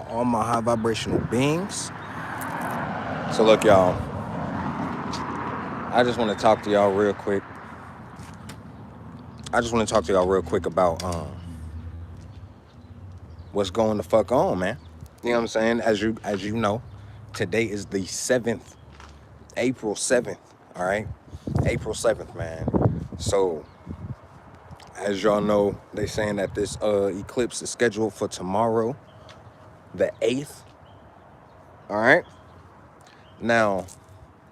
all my high vibrational beings. So look, y'all, I just want to talk to y'all real quick. I just want to talk to y'all real quick about what's going the fuck on, man. You know what I'm saying? As you know, today is the 7th, April 7th, all right? April 7th, man. So, as y'all know, they saying that this eclipse is scheduled for tomorrow, the 8th, all right? Now,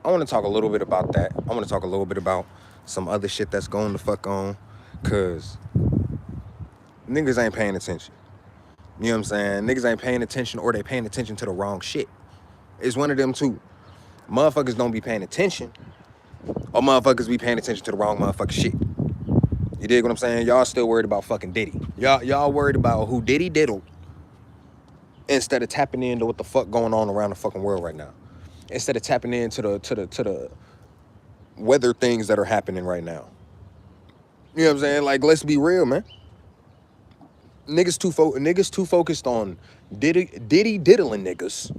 I want to talk a little bit about that. I want to talk a little bit about some other shit that's going the fuck on, cause niggas ain't paying attention. You know what I'm saying? Niggas ain't paying attention, or they paying attention to the wrong shit. It's one of them two. Motherfuckers don't be paying attention, or motherfuckers be paying attention to the wrong motherfucking shit. You dig what I'm saying? Y'all still worried about fucking Diddy. Y'all worried about who Diddy diddled instead of tapping into what the fuck going on around the fucking world right now. Instead of tapping into the weather things that are happening right now. You know what I'm saying? Like, let's be real, man. Niggas too focused on Diddy diddling niggas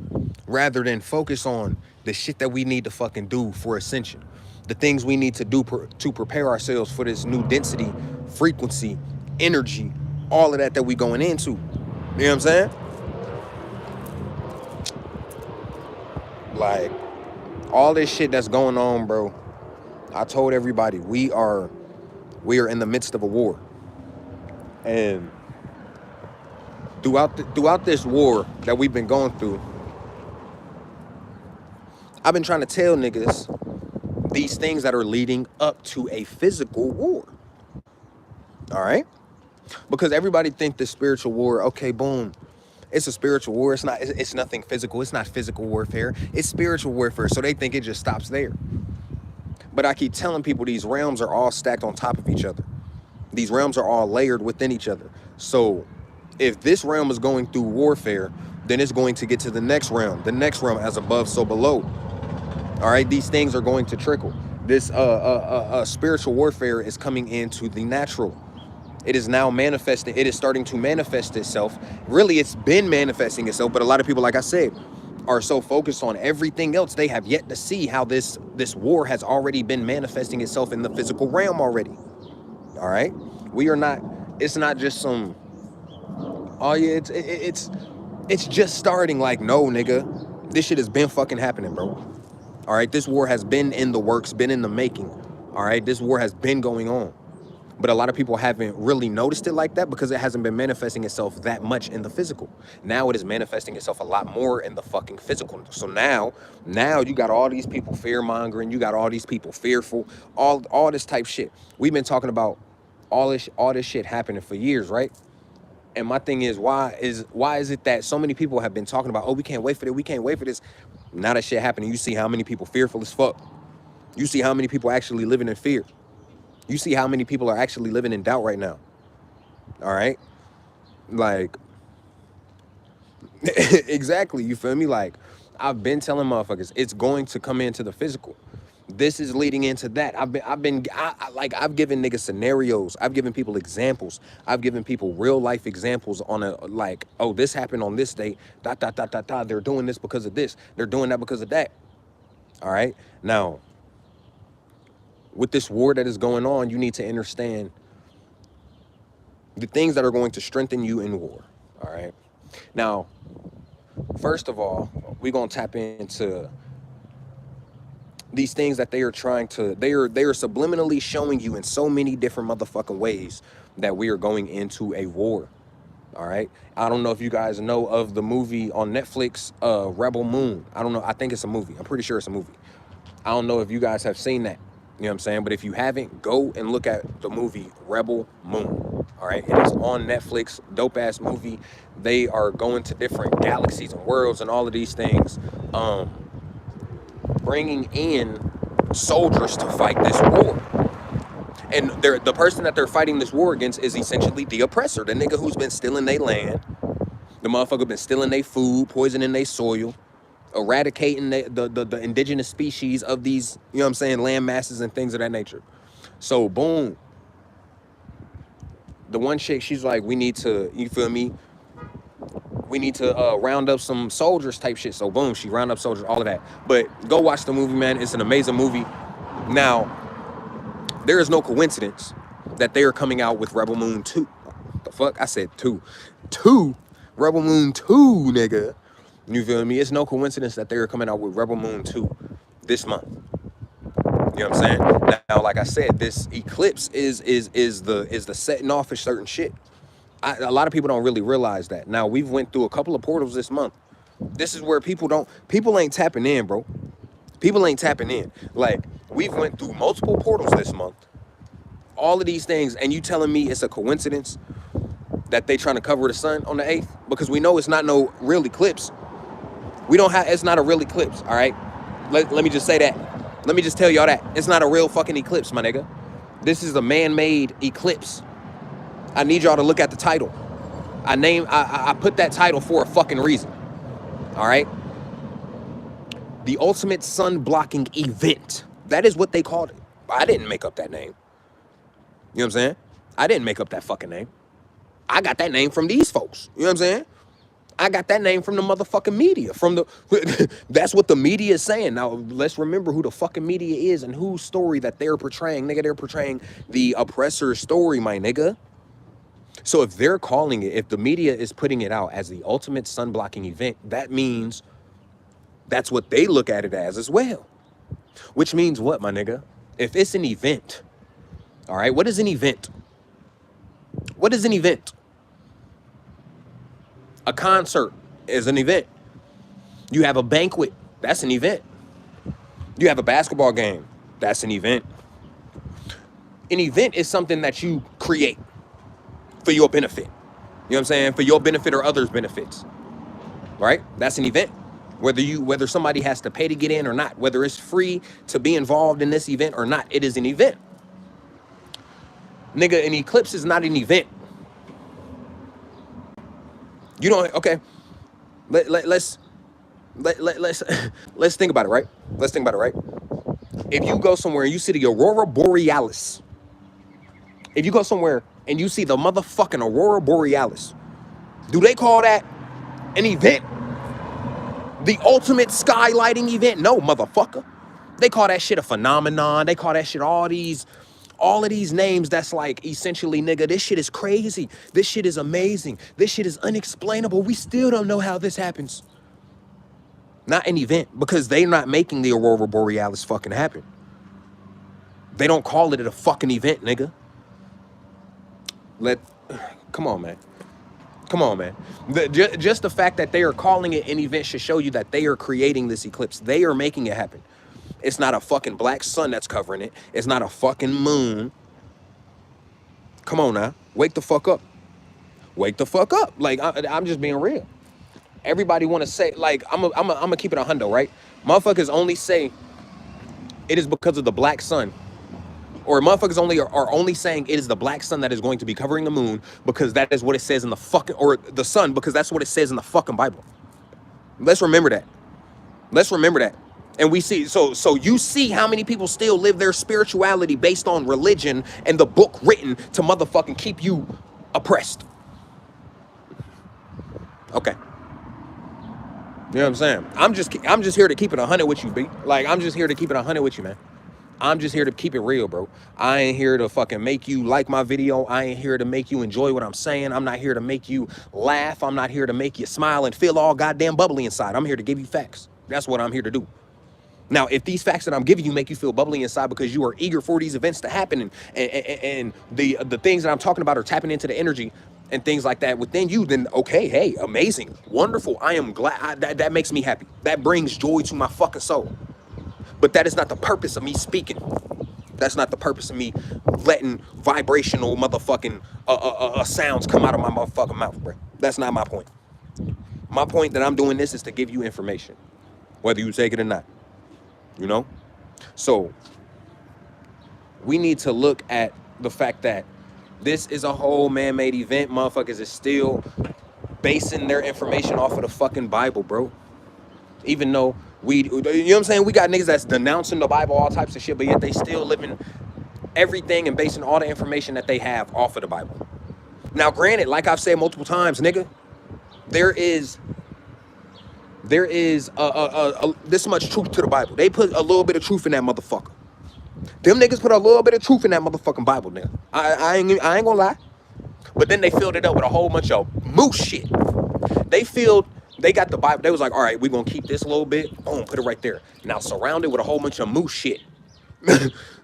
rather than focus on the shit that we need to fucking do for ascension. The things we need to do to prepare ourselves for this new density, frequency, energy, all of that we going into. You know what I'm saying? Like, all this shit that's going on, bro. I told everybody we are in the midst of a war. And throughout this war that we've been going through, I've been trying to tell niggas these things that are leading up to a physical war. All right? Because everybody think this spiritual war, okay, boom, it's a spiritual war. It's nothing physical. It's not physical warfare. It's spiritual warfare. So they think it just stops there. But I keep telling people these realms are all stacked on top of each other. These realms are all layered within each other. So if this realm is going through warfare, then it's going to get to the next realm. The next realm, as above, so below. All right, these things are going to trickle. This spiritual warfare is coming into the natural. It is now manifesting. It is starting to manifest itself. Really, it's been manifesting itself, but a lot of people, like I said, are so focused on everything else, they have yet to see how this war has already been manifesting itself in the physical realm already. All right, we are not. It's not just some. Oh yeah, it's just starting. Like, no, nigga, this shit has been fucking happening, bro. All right, this war has been in the works, been in the making. All right, this war has been going on. But a lot of people haven't really noticed it like that because it hasn't been manifesting itself that much in the physical. Now it is manifesting itself a lot more in the fucking physical. So now you got all these people fear mongering, you got all these people fearful, all this type shit. We've been talking about all this shit happening for years, right? And my thing is, why is it that so many people have been talking about, oh, we can't wait for this, we can't wait for this. Now that shit happening, you see how many people fearful as fuck. You see how many people actually living in fear. You see how many people are actually living in doubt right now. All right? Like, exactly, you feel me? Like, I've been telling motherfuckers, it's going to come into the physical. This is leading into that. I've given niggas scenarios. I've given people examples. I've given people real life examples on like, oh, this happened on this date. Dot, dot, dot, dot, dot. They're doing this because of this. They're doing that because of that. All right? Now, with this war that is going on, you need to understand the things that are going to strengthen you in war. All right? Now, first of all, we're going to tap into these things that they are trying to, they are subliminally showing you in so many different motherfucking ways that we are going into a war. All right. I don't know if you guys know of the movie on Netflix, Rebel Moon. I don't know. I think it's a movie. I'm pretty sure it's a movie. I don't know if you guys have seen that. You know what I'm saying? But if you haven't, go and look at the movie Rebel Moon. All right. It is on Netflix. Dope ass movie. They are going to different galaxies and worlds and all of these things. Bringing in soldiers to fight this war. And the person that they're fighting this war against is essentially the oppressor, the nigga who's been stealing their land, the motherfucker been stealing their food, poisoning their soil, eradicating the indigenous species of these, you know what I'm saying, land masses and things of that nature. So boom, the one chick, she's like, we need to, you feel me, we need to round up some soldiers type shit. So boom, she round up soldiers, all of that. But go watch the movie, man. It's an amazing movie. Now, there is no coincidence that they are coming out with Rebel Moon 2. The fuck? I said 2. 2? Rebel Moon 2, nigga. You feel me? It's no coincidence that they are coming out with Rebel Moon 2 this month. You know what I'm saying? Now, like I said, this eclipse is the setting off of certain shit. A lot of people don't really realize that. Now, we've went through a couple of portals this month. This is where people ain't tapping in, bro. People ain't tapping in. Like, we've went through multiple portals this month. All of these things, and you telling me it's a coincidence that they trying to cover the sun on the 8th? Because we know it's not no real eclipse. It's not a real eclipse, all right? Let me just say that. Let me just tell y'all that. It's not a real fucking eclipse, my nigga. This is a man-made eclipse. I need y'all to look at the title. I put that title for a fucking reason. All right? The ultimate sun blocking event. That is what they called it. I didn't make up that name. You know what I'm saying? I didn't make up that fucking name. I got that name from these folks. You know what I'm saying? I got that name from the motherfucking media. That's what the media is saying. Now, let's remember who the fucking media is and whose story that they're portraying. Nigga, they're portraying the oppressor's story, my nigga. So if they're calling it, if the media is putting it out as the ultimate sun blocking event, that means that's what they look at it as well. Which means what, my nigga? If it's an event, all right, what is an event? What is an event? A concert is an event. You have a banquet, that's an event. You have a basketball game, that's an event. An event is something that you create for your benefit. You know what I'm saying? For your benefit or others' benefits. Right? That's an event. Whether somebody has to pay to get in or not, whether it's free to be involved in this event or not, it is an event. Nigga, an eclipse is not an event. You don't, okay. Let's think about it, right? Let's think about it, right? If you go somewhere and you see the Aurora Borealis, if you go somewhere and you see the motherfucking Aurora Borealis, do they call that an event? The ultimate skylighting event? No, motherfucker. They call that shit a phenomenon. They call that shit all of these names that's like, essentially, nigga, this shit is crazy. This shit is amazing. This shit is unexplainable. We still don't know how this happens. Not an event, because they're not making the Aurora Borealis fucking happen. They don't call it a fucking event, nigga. Come on, man. Come on, man. Just the fact that they are calling it an event should show you that they are creating this eclipse. They are making it happen. It's not a fucking black sun that's covering it. It's not a fucking moon. Come on now. Wake the fuck up. Wake the fuck up. Like, I'm just being real. Everybody want to say, like, I'm gonna keep it a hundo, right? Motherfuckers only say it is because of the black sun. Or motherfuckers are only saying it is the black sun that is going to be covering the moon because that is what it says in the fucking, or the sun because that's what it says in the fucking Bible. Let's remember that. Let's remember that. And we see, so you see how many people still live their spirituality based on religion and the book written to motherfucking keep you oppressed. Okay. You know what I'm saying? I'm just here to keep it 100 with you, B. Like, I'm just here to keep it 100 with you, man. I'm just here to keep it real, bro. I ain't here to fucking make you like my video. I ain't here to make you enjoy what I'm saying. I'm not here to make you laugh. I'm not here to make you smile and feel all goddamn bubbly inside. I'm here to give you facts. That's what I'm here to do. Now, if these facts that I'm giving you make you feel bubbly inside because you are eager for these events to happen and the things that I'm talking about are tapping into the energy and things like that within you, then okay, hey, amazing, wonderful. I am glad. That makes me happy. That brings joy to my fucking soul. But that is not the purpose of me speaking. That's not the purpose of me letting vibrational motherfucking sounds come out of my motherfucking mouth, bro. That's not my point. My point that I'm doing this is to give you information, whether you take it or not, you know? So we need to look at the fact that this is a whole man-made event. Motherfuckers is still basing their information off of the fucking Bible, bro. Even though you know what I'm saying? We got niggas that's denouncing the Bible, all types of shit, but yet they still living everything and basing all the information that they have off of the Bible. Now, granted, like I've said multiple times, nigga, there is this much truth to the Bible. They put a little bit of truth in that motherfucker. Them niggas put a little bit of truth in that motherfucking Bible, nigga. I ain't gonna lie. But then they filled it up with a whole bunch of moose shit. They got the Bible. They was like, all right, we're gonna keep this a little bit. Boom, put it right there. Now surround it with a whole bunch of moose shit.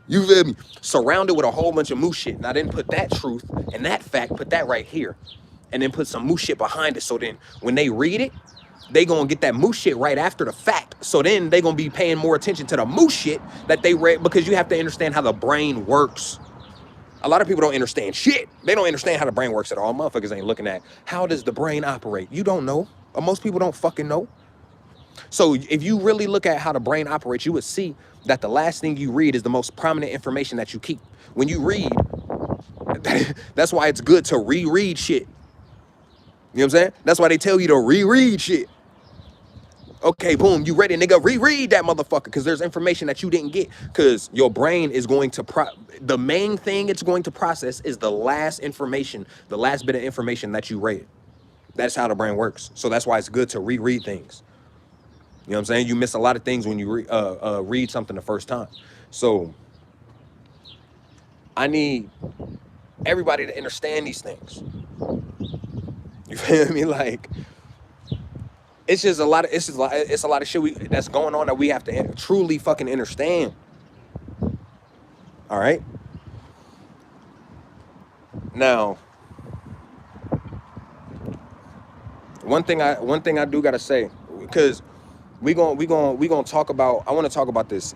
You feel me? Surrounded with a whole bunch of moose shit. Now then put that truth and that fact, put that right here. And then put some moose shit behind it. So then when they read it, they gonna get that moose shit right after the fact. So then they gonna be paying more attention to the moose shit that they read, because you have to understand how the brain works. A lot of people don't understand shit. They don't understand how the brain works at all. Motherfuckers ain't looking at how does the brain operate. You don't know. Or most people don't fucking know. So if you really look at how the brain operates, you would see that the last thing you read is the most prominent information that you keep. When you read, that's why it's good to reread shit. You know what I'm saying? That's why they tell you to reread shit. Okay, boom, you ready, nigga? Reread that motherfucker, because there's information that you didn't get. Because your brain is going to the main thing it's going to process is the last information, the last bit of information that you read. That's how the brain works. So that's why it's good to reread things. You know what I'm saying? You miss a lot of things when you read something the first time. So I need everybody to understand these things. You feel me? Like, it's just a lot of it's a lot of shit that's going on that we have to truly fucking understand. All right. Now, one thing I do gotta say, because we gonna talk about. I want to talk about this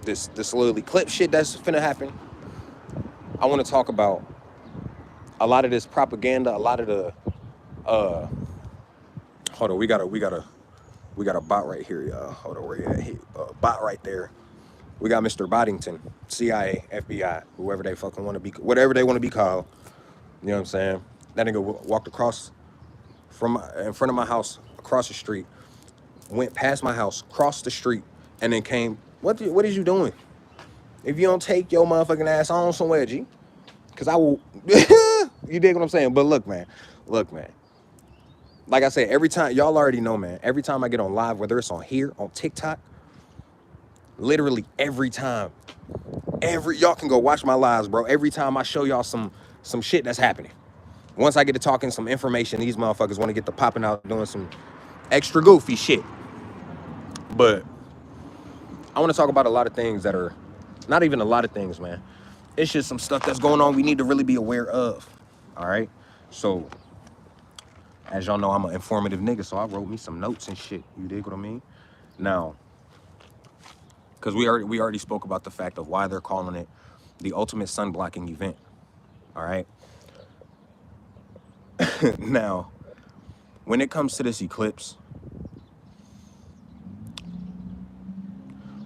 little eclipse shit that's finna happen. I want to talk about a lot of this propaganda, a lot of the hold on, we got a bot right here, y'all. Hold on, where you at? Bot right there. We got Mr. Boddington, CIA, FBI, whoever they fucking want to be, whatever they want to be called. You know what I'm saying? That nigga walked across in front of my house, across the street, went past my house, crossed the street, and then came. What is you doing? If you don't take your motherfucking ass on somewhere, G, because I will. You dig what I'm saying? But look, man. Like I said, every time, y'all already know, man. Every time I get on live, whether it's on here, on TikTok, literally every time, y'all can go watch my lives, bro. Every time I show y'all some shit that's happening. Once I get to talking some information, these motherfuckers want to get to popping out doing some extra goofy shit. But I want to talk about a lot of things that are not even a lot of things, man. It's just some stuff that's going on we need to really be aware of. All right. So as y'all know, I'm an informative nigga, so I wrote me some notes and shit. You dig what I mean? Now, because we already spoke about the fact of why they're calling it the ultimate sun blocking event. All right. Now, when it comes to this eclipse,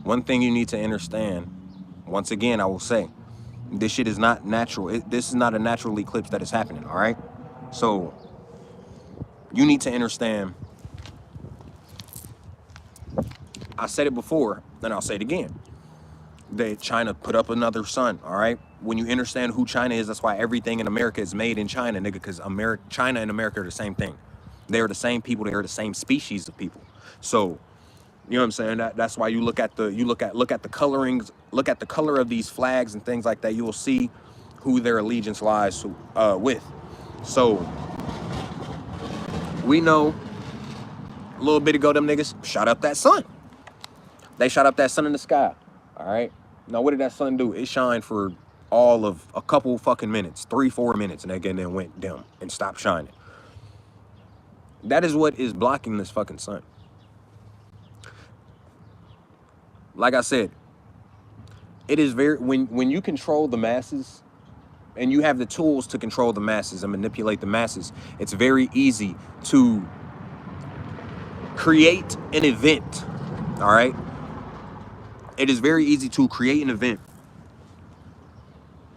one thing you need to understand, once again, I will say, this shit is not natural. This is not a natural eclipse that is happening, all right? So, you need to understand, I said it before, and I'll say it again, that China put up another sun, all right? When you understand who China is, that's why everything in America is made in China, nigga, because China and America are the same thing. They are the same people, they are the same species of people. So, you know what I'm saying? That's why you look at the colorings, look at the color of these flags and things like that. You will see who their allegiance lies with. So we know a little bit ago them niggas shot up that sun. They shot up that sun in the sky. All right. Now what did that sun do? It shined for all of a couple fucking minutes, 3-4 minutes, and again then went dim and stopped shining. That is what is blocking this fucking sun. Like I said, it is very, when you control the masses and you have the tools to control the masses and manipulate the masses, it's very easy to create an event. All right. It is very easy to create an event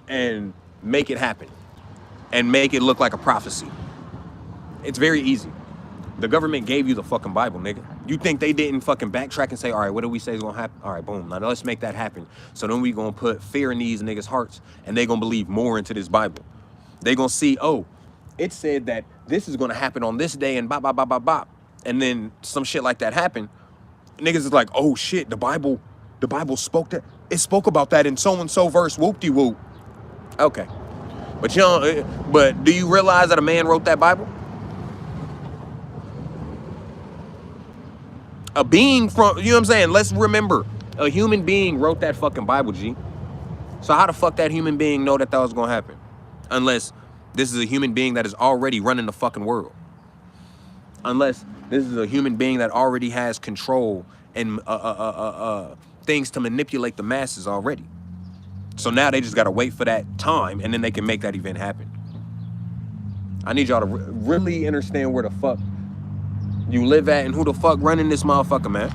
and make it happen and make it look like a prophecy. It's very easy. The government gave you the fucking Bible, nigga. You think they didn't fucking backtrack and say, all right, what do we say is gonna happen? All right, boom, now let's make that happen. So then we gonna put fear in these niggas' hearts and they gonna believe more into this Bible. They gonna see, oh, it said that this is gonna happen on this day and bop, bop, bop, bop, bop. and then some shit like that happened, niggas is like, oh shit, the Bible spoke that. It spoke about that in so and so verse. Whoop-de-whoop. Okay, but you don't. But do you realize that a man wrote that Bible? A being from, you know what I'm saying? Let's remember, a human being wrote that fucking Bible, G. So how the fuck that human being know that that was gonna happen? Unless this is a human being that is already running the fucking world. Unless this is a human being that already has control and things to manipulate the masses already. So now they just gotta wait for that time, and then they can make that event happen. I need y'all to really understand where the fuck you live at and who the fuck running this motherfucker, man.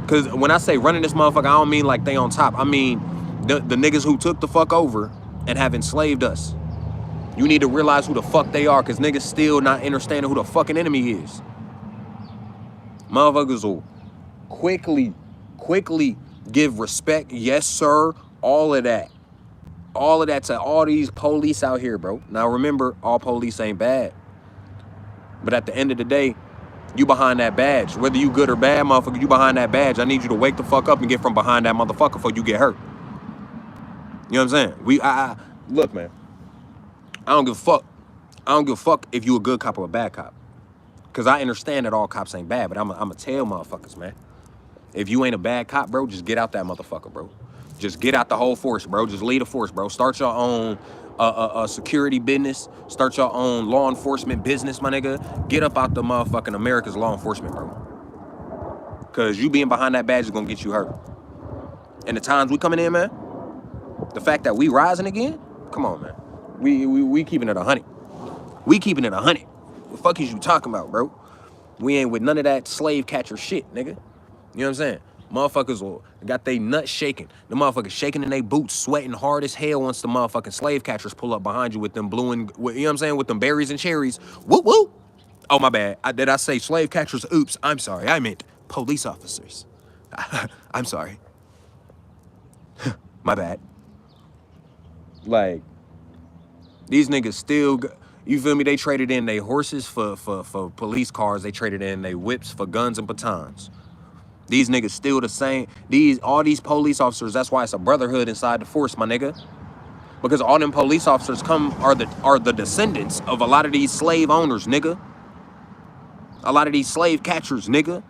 Because when I say running this motherfucker, I don't mean like they on top. I mean the niggas who took the fuck over and have enslaved us. You need to realize who the fuck they are, because niggas still not understanding who the fucking enemy is. Motherfuckers will quickly give respect. Yes, sir. All of that. All of that to all these police out here, bro. Now remember, all police ain't bad. But at the end of the day, you behind that badge. Whether you good or bad, motherfucker, you behind that badge. I need you to wake the fuck up and get from behind that motherfucker before you get hurt. You know what I'm saying? Look, man. I don't give a fuck. I don't give a fuck if you a good cop or a bad cop. Because I understand that all cops ain't bad, but I'm a tell motherfuckers, man. If you ain't a bad cop, bro, just get out that motherfucker, bro. Just get out the whole force, bro. Just lead a force, bro. Start your own security business. Start your own law enforcement business, my nigga. Get up out the motherfucking America's law enforcement, bro. Because you being behind that badge is going to get you hurt. And the times we coming in, man, the fact that we rising again, come on, man. We keeping it 100. We keeping it 100. What the fuck is you talking about, bro? We ain't with none of that slave catcher shit, nigga. You know what I'm saying? Motherfuckers got they nuts shaking. The motherfuckers shaking in their boots, sweating hard as hell once the motherfucking slave catchers pull up behind you with them blue and, you know what I'm saying, with them berries and cherries. Whoop, whoop. Oh, my bad. Did I say slave catchers? Oops, I'm sorry. I meant police officers. I'm sorry. My bad. Like, these niggas still, you feel me? They traded in their horses for police cars. They traded in their whips for guns and batons. These niggas still the same. All these police officers, that's why it's a brotherhood inside the force, my nigga. Because all them police officers are the descendants of a lot of these slave owners, nigga. A lot of these slave catchers, nigga.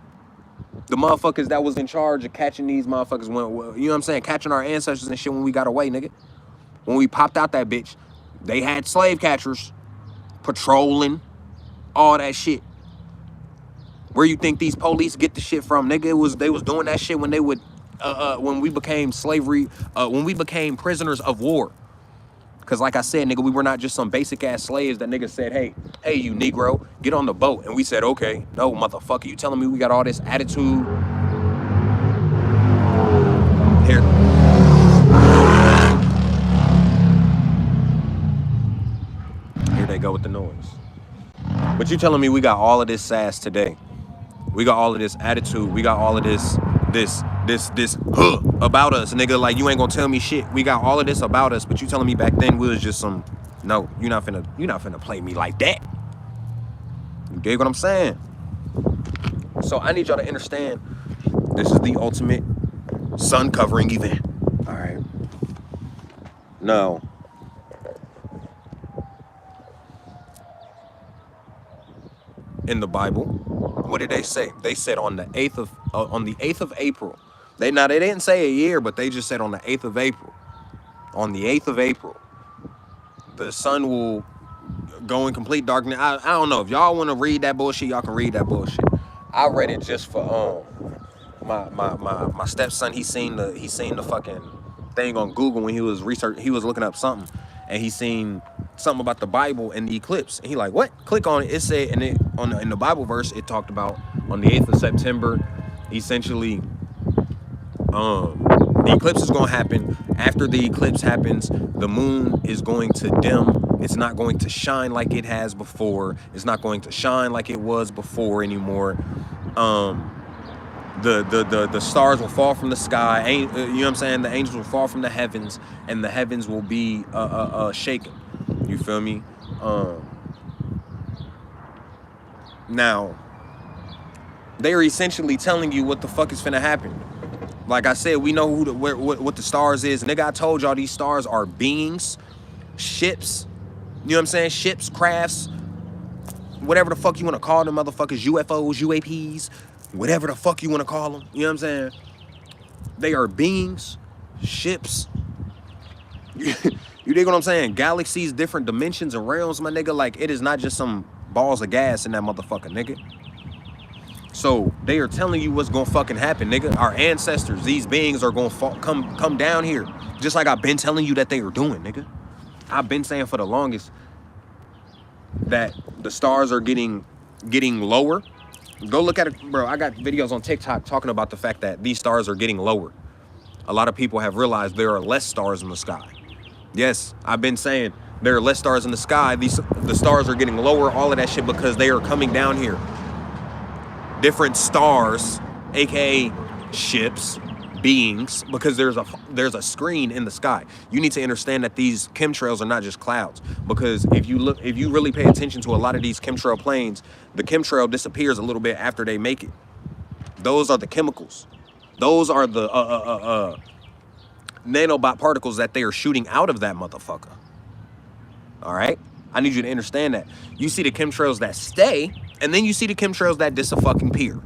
The motherfuckers that was in charge of catching these motherfuckers, you know what I'm saying? Catching our ancestors and shit when we got away, nigga. When we popped out that bitch, they had slave catchers patrolling, all that shit. Where you think these police get the shit from, nigga? They was doing that shit when they would, when we became slavery, when we became prisoners of war. Cause like I said, nigga, we were not just some basic ass slaves that niggas said, hey, you Negro, get on the boat. And we said, okay. No, motherfucker, you telling me we got all this attitude? Here. Here they go with the noise. But you telling me we got all of this sass today? We got all of this attitude. We got all of this about us, nigga. Like, you ain't gonna tell me shit. We got all of this about us, but you telling me back then we was just some, no, you're not finna play me like that. You dig what I'm saying? So I need y'all to understand, this is the ultimate sun covering event. All right. Now, in the Bible, what did they say? They said on the 8th of April. They didn't say a year, but they just said on the 8th of April. On the 8th of April, the sun will go in complete darkness. I don't know if y'all want to read that bullshit. Y'all can read that bullshit. I read it just for my stepson. He seen the fucking thing on Google when he was looking up something, and he seen something about the Bible and the eclipse. And he like, what? Click on it. It said, and in the Bible verse, it talked about on the 8th of September, essentially, the eclipse is going to happen. After the eclipse happens, the moon is going to dim. It's not going to shine like it has before. It's not going to shine like it was before anymore. The stars will fall from the sky. You know what I'm saying? The angels will fall from the heavens, and the heavens will be shaken. You feel me? Now, They are essentially telling you what the fuck is finna happen. Like I said, we know who what the stars is. Nigga, I told y'all these stars are beings, ships, you know what I'm saying? Ships, crafts, whatever the fuck you want to call them motherfuckers, UFOs, UAPs, whatever the fuck you want to call them, you know what I'm saying? They are beings, ships. You dig what I'm saying? Galaxies, different dimensions and realms, my nigga. Like, it is not just some balls of gas in that motherfucker, nigga. So they are telling you what's gonna fucking happen, nigga. Our ancestors, these beings are gonna come down here, just like I've been telling you that they are doing, nigga. I've been saying for the longest that the stars are getting lower. Go look at it, bro. I got videos on TikTok talking about the fact that these stars are getting lower. A lot of people have realized there are less stars in the sky. Yes, I've been saying there are less stars in the sky. The stars are getting lower, all of that shit, because they are coming down here. Different stars, aka ships, beings, because there's a screen in the sky. You need to understand that these chemtrails are not just clouds, because if you really pay attention to a lot of these chemtrail planes, the chemtrail disappears a little bit after they make it. Those are the chemicals. Those are the nanobot particles that they are shooting out of that motherfucker. All right? I need you to understand that. You see the chemtrails that stay, and then you see the chemtrails that disappear.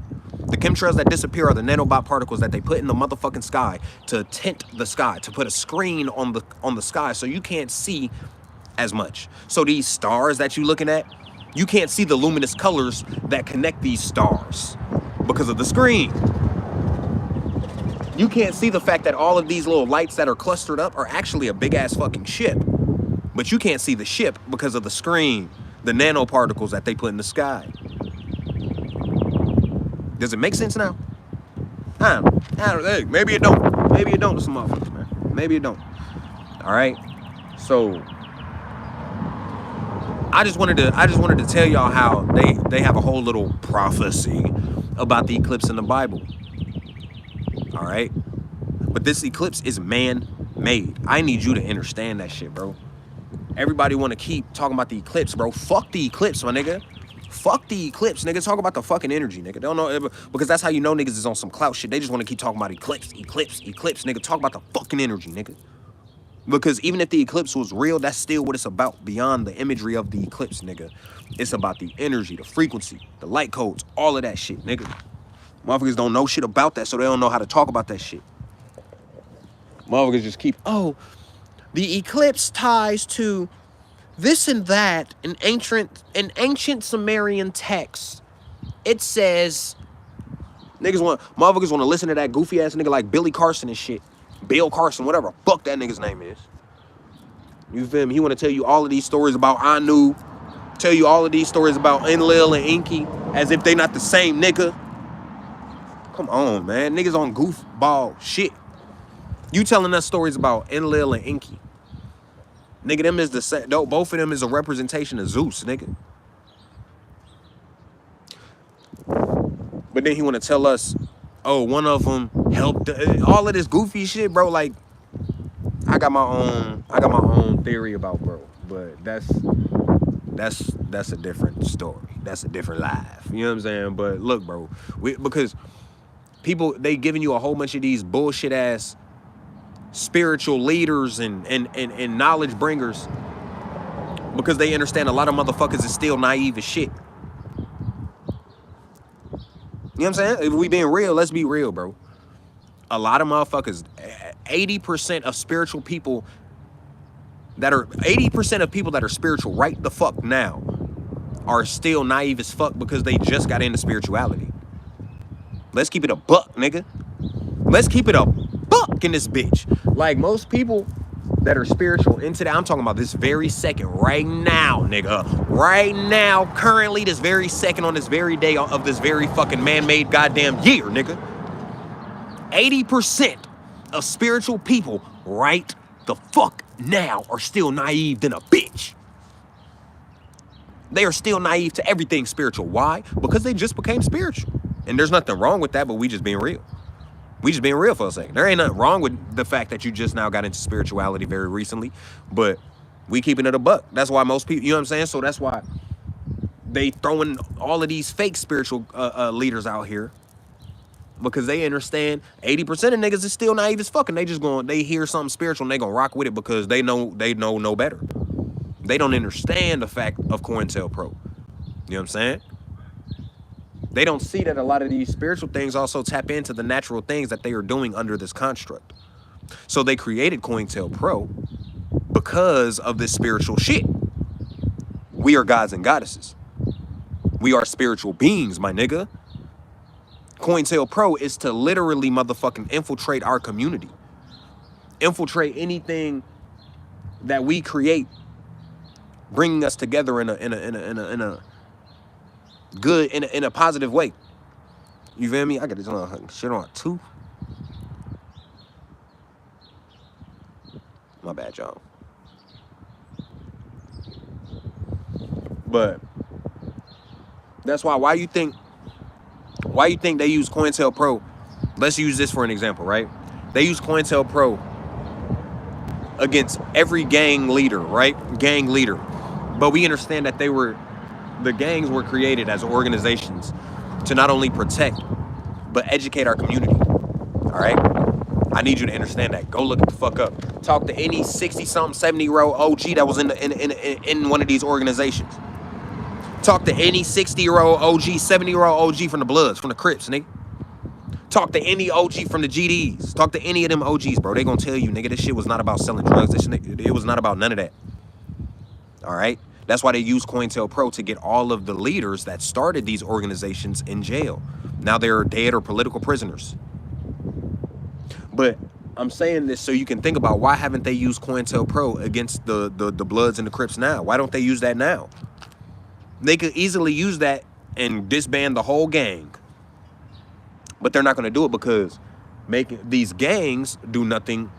The chemtrails that disappear are the nanobot particles that they put in the motherfucking sky to tint the sky, to put a screen on the sky so you can't see as much. So these stars that you're looking at, you can't see the luminous colors that connect these stars because of the screen. You can't see the fact that all of these little lights that are clustered up are actually a big-ass fucking ship. But you can't see the ship because of the screen, the nanoparticles that they put in the sky. Does it make sense now? I don't know. Hey, maybe it don't. Maybe it don't to some motherfuckers, man. Maybe it don't. All right? So I just wanted to tell y'all how they have a whole little prophecy about the eclipse in the Bible. All right? But this eclipse is man-made. I need you to understand that shit, bro. Everybody want to keep talking about the eclipse, bro. Fuck the eclipse, my nigga. Fuck the eclipse, nigga. Talk about the fucking energy, nigga. Don't know, because that's how you know niggas is on some clout shit. They just want to keep talking about eclipse, nigga. Talk about the fucking energy, nigga. Because even if the eclipse was real, that's still what it's about beyond the imagery of the eclipse, nigga. It's about the energy, the frequency, the light codes, all of that shit, nigga. Motherfuckers don't know shit about that, so they don't know how to talk about that shit. Motherfuckers just keep, oh, the eclipse ties to this and that in ancient Sumerian text. It says, motherfuckers want to listen to that goofy ass nigga like Billy Carson and shit. Bill Carson, whatever fuck that nigga's name is. You feel me? He want to tell you all of these stories about Anu, tell you all of these stories about Enlil and Enki, as if they not the same nigga. Come on, man. Niggas on goofball shit. You telling us stories about Enlil and Enki. Nigga, them is the same. Both of them is a representation of Zeus, nigga. But then he want to tell us, oh, one of them helped. All of this goofy shit, bro. Like, I got my own theory about bro, but that's a different story. That's a different life. You know what I'm saying? But look, bro, because people, they giving you a whole bunch of these bullshit ass spiritual leaders and knowledge bringers, because they understand a lot of motherfuckers is still naive as shit. You know what I'm saying? If we being real, let's be real, bro. A lot of motherfuckers, 80% of spiritual people that are 80% of people that are spiritual right the fuck now are still naive as fuck because they just got into spirituality. Let's keep it a buck, nigga. Let's keep it a buck in this bitch. Like, most people that are spiritual into that, I'm talking about this very second, right now, nigga. Right now, currently, this very second, on this very day of this very fucking man-made goddamn year, nigga. 80% of spiritual people right the fuck now are still naive than a bitch. They are still naive to everything spiritual. Why? Because they just became spiritual. And there's nothing wrong with that, but we just being real. We just being real for a second. There ain't nothing wrong with the fact that you just now got into spirituality very recently, but we keeping it a buck. That's why most people, you know what I'm saying? So that's why they throwing all of these fake spiritual leaders out here because they understand 80% of niggas is still naive as fucking. They hear something spiritual and they gonna rock with it because they know no better. They don't understand the fact of COINTELPRO. You know what I'm saying? They don't see that a lot of these spiritual things also tap into the natural things that they are doing under this construct. So they created COINTELPRO because of this spiritual shit. We are gods and goddesses. We are spiritual beings, my nigga. COINTELPRO is to literally motherfucking infiltrate our community. Infiltrate anything that we create, bringing us together in a good, in a positive way. You feel me? I got this shit on too. My bad, y'all. But that's why you think they use COINTELPRO? Let's use this for an example, right? They use COINTELPRO against every gang leader, right? Gang leader. But we understand that the gangs were created as organizations to not only protect, but educate our community. All right? I need you to understand that. Go look it the fuck up. Talk to any 60-something, 70-year-old OG that was in one of these organizations. Talk to any 60-year-old OG, 70-year-old OG from the Bloods, from the Crips, nigga. Talk to any OG from the GDs. Talk to any of them OGs, bro. They gonna tell you, nigga, this shit was not about selling drugs. It was not about none of that. All right? That's why they use COINTELPRO to get all of the leaders that started these organizations in jail. Now they're dead or political prisoners. But I'm saying this so you can think about, why haven't they used COINTELPRO against the Bloods and the Crips now? Why don't they use that now? They could easily use that and disband the whole gang. But they're not going to do it because making these gangs do nothing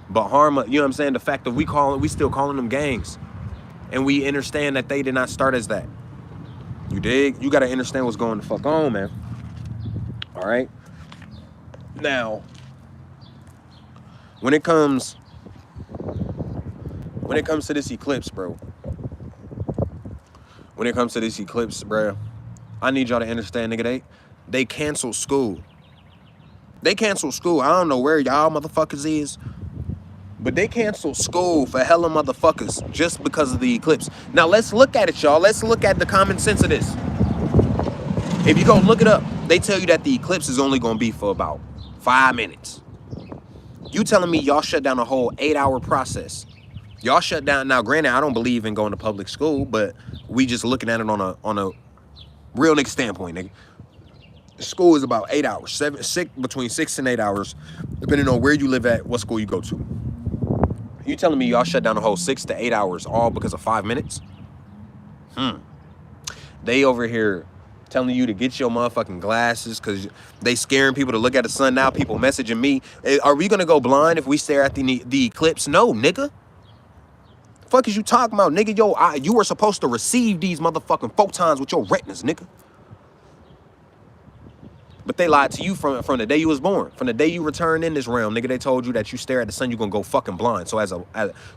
but harm. You know what I'm saying? The fact that we still calling them gangs. And we understand that they did not start as that. You dig? You got to understand what's going the fuck on, man. All right? Now, when it comes to this eclipse, bro. When it comes to this eclipse, bro, I need y'all to understand, nigga, they canceled school. They canceled school. I don't know where y'all motherfuckers is, but they canceled school for hella motherfuckers just because of the eclipse. Now, let's look at it, y'all. Let's look at the common sense of this. If you go look it up, they tell you that the eclipse is only going to be for about 5 minutes. You telling me y'all shut down a whole 8-hour process. Y'all shut down. Now, granted, I don't believe in going to public school, but we just looking at it on a real nigga standpoint, nigga. School is about 8 hours, between 6 and 8 hours, depending on where you live at, what school you go to. You telling me y'all shut down the whole 6 to 8 hours all because of 5 minutes? They over here telling you to get your motherfucking glasses because they scaring people to look at the sun. Now people messaging me, hey, are we gonna go blind if we stare at the eclipse? No, nigga. The fuck is you talking about, nigga? You were supposed to receive these motherfucking photons with your retinas, nigga. But they lied to you from the day you was born. From the day you returned in this realm, nigga, they told you that you stare at the sun, you're gonna go fucking blind. So as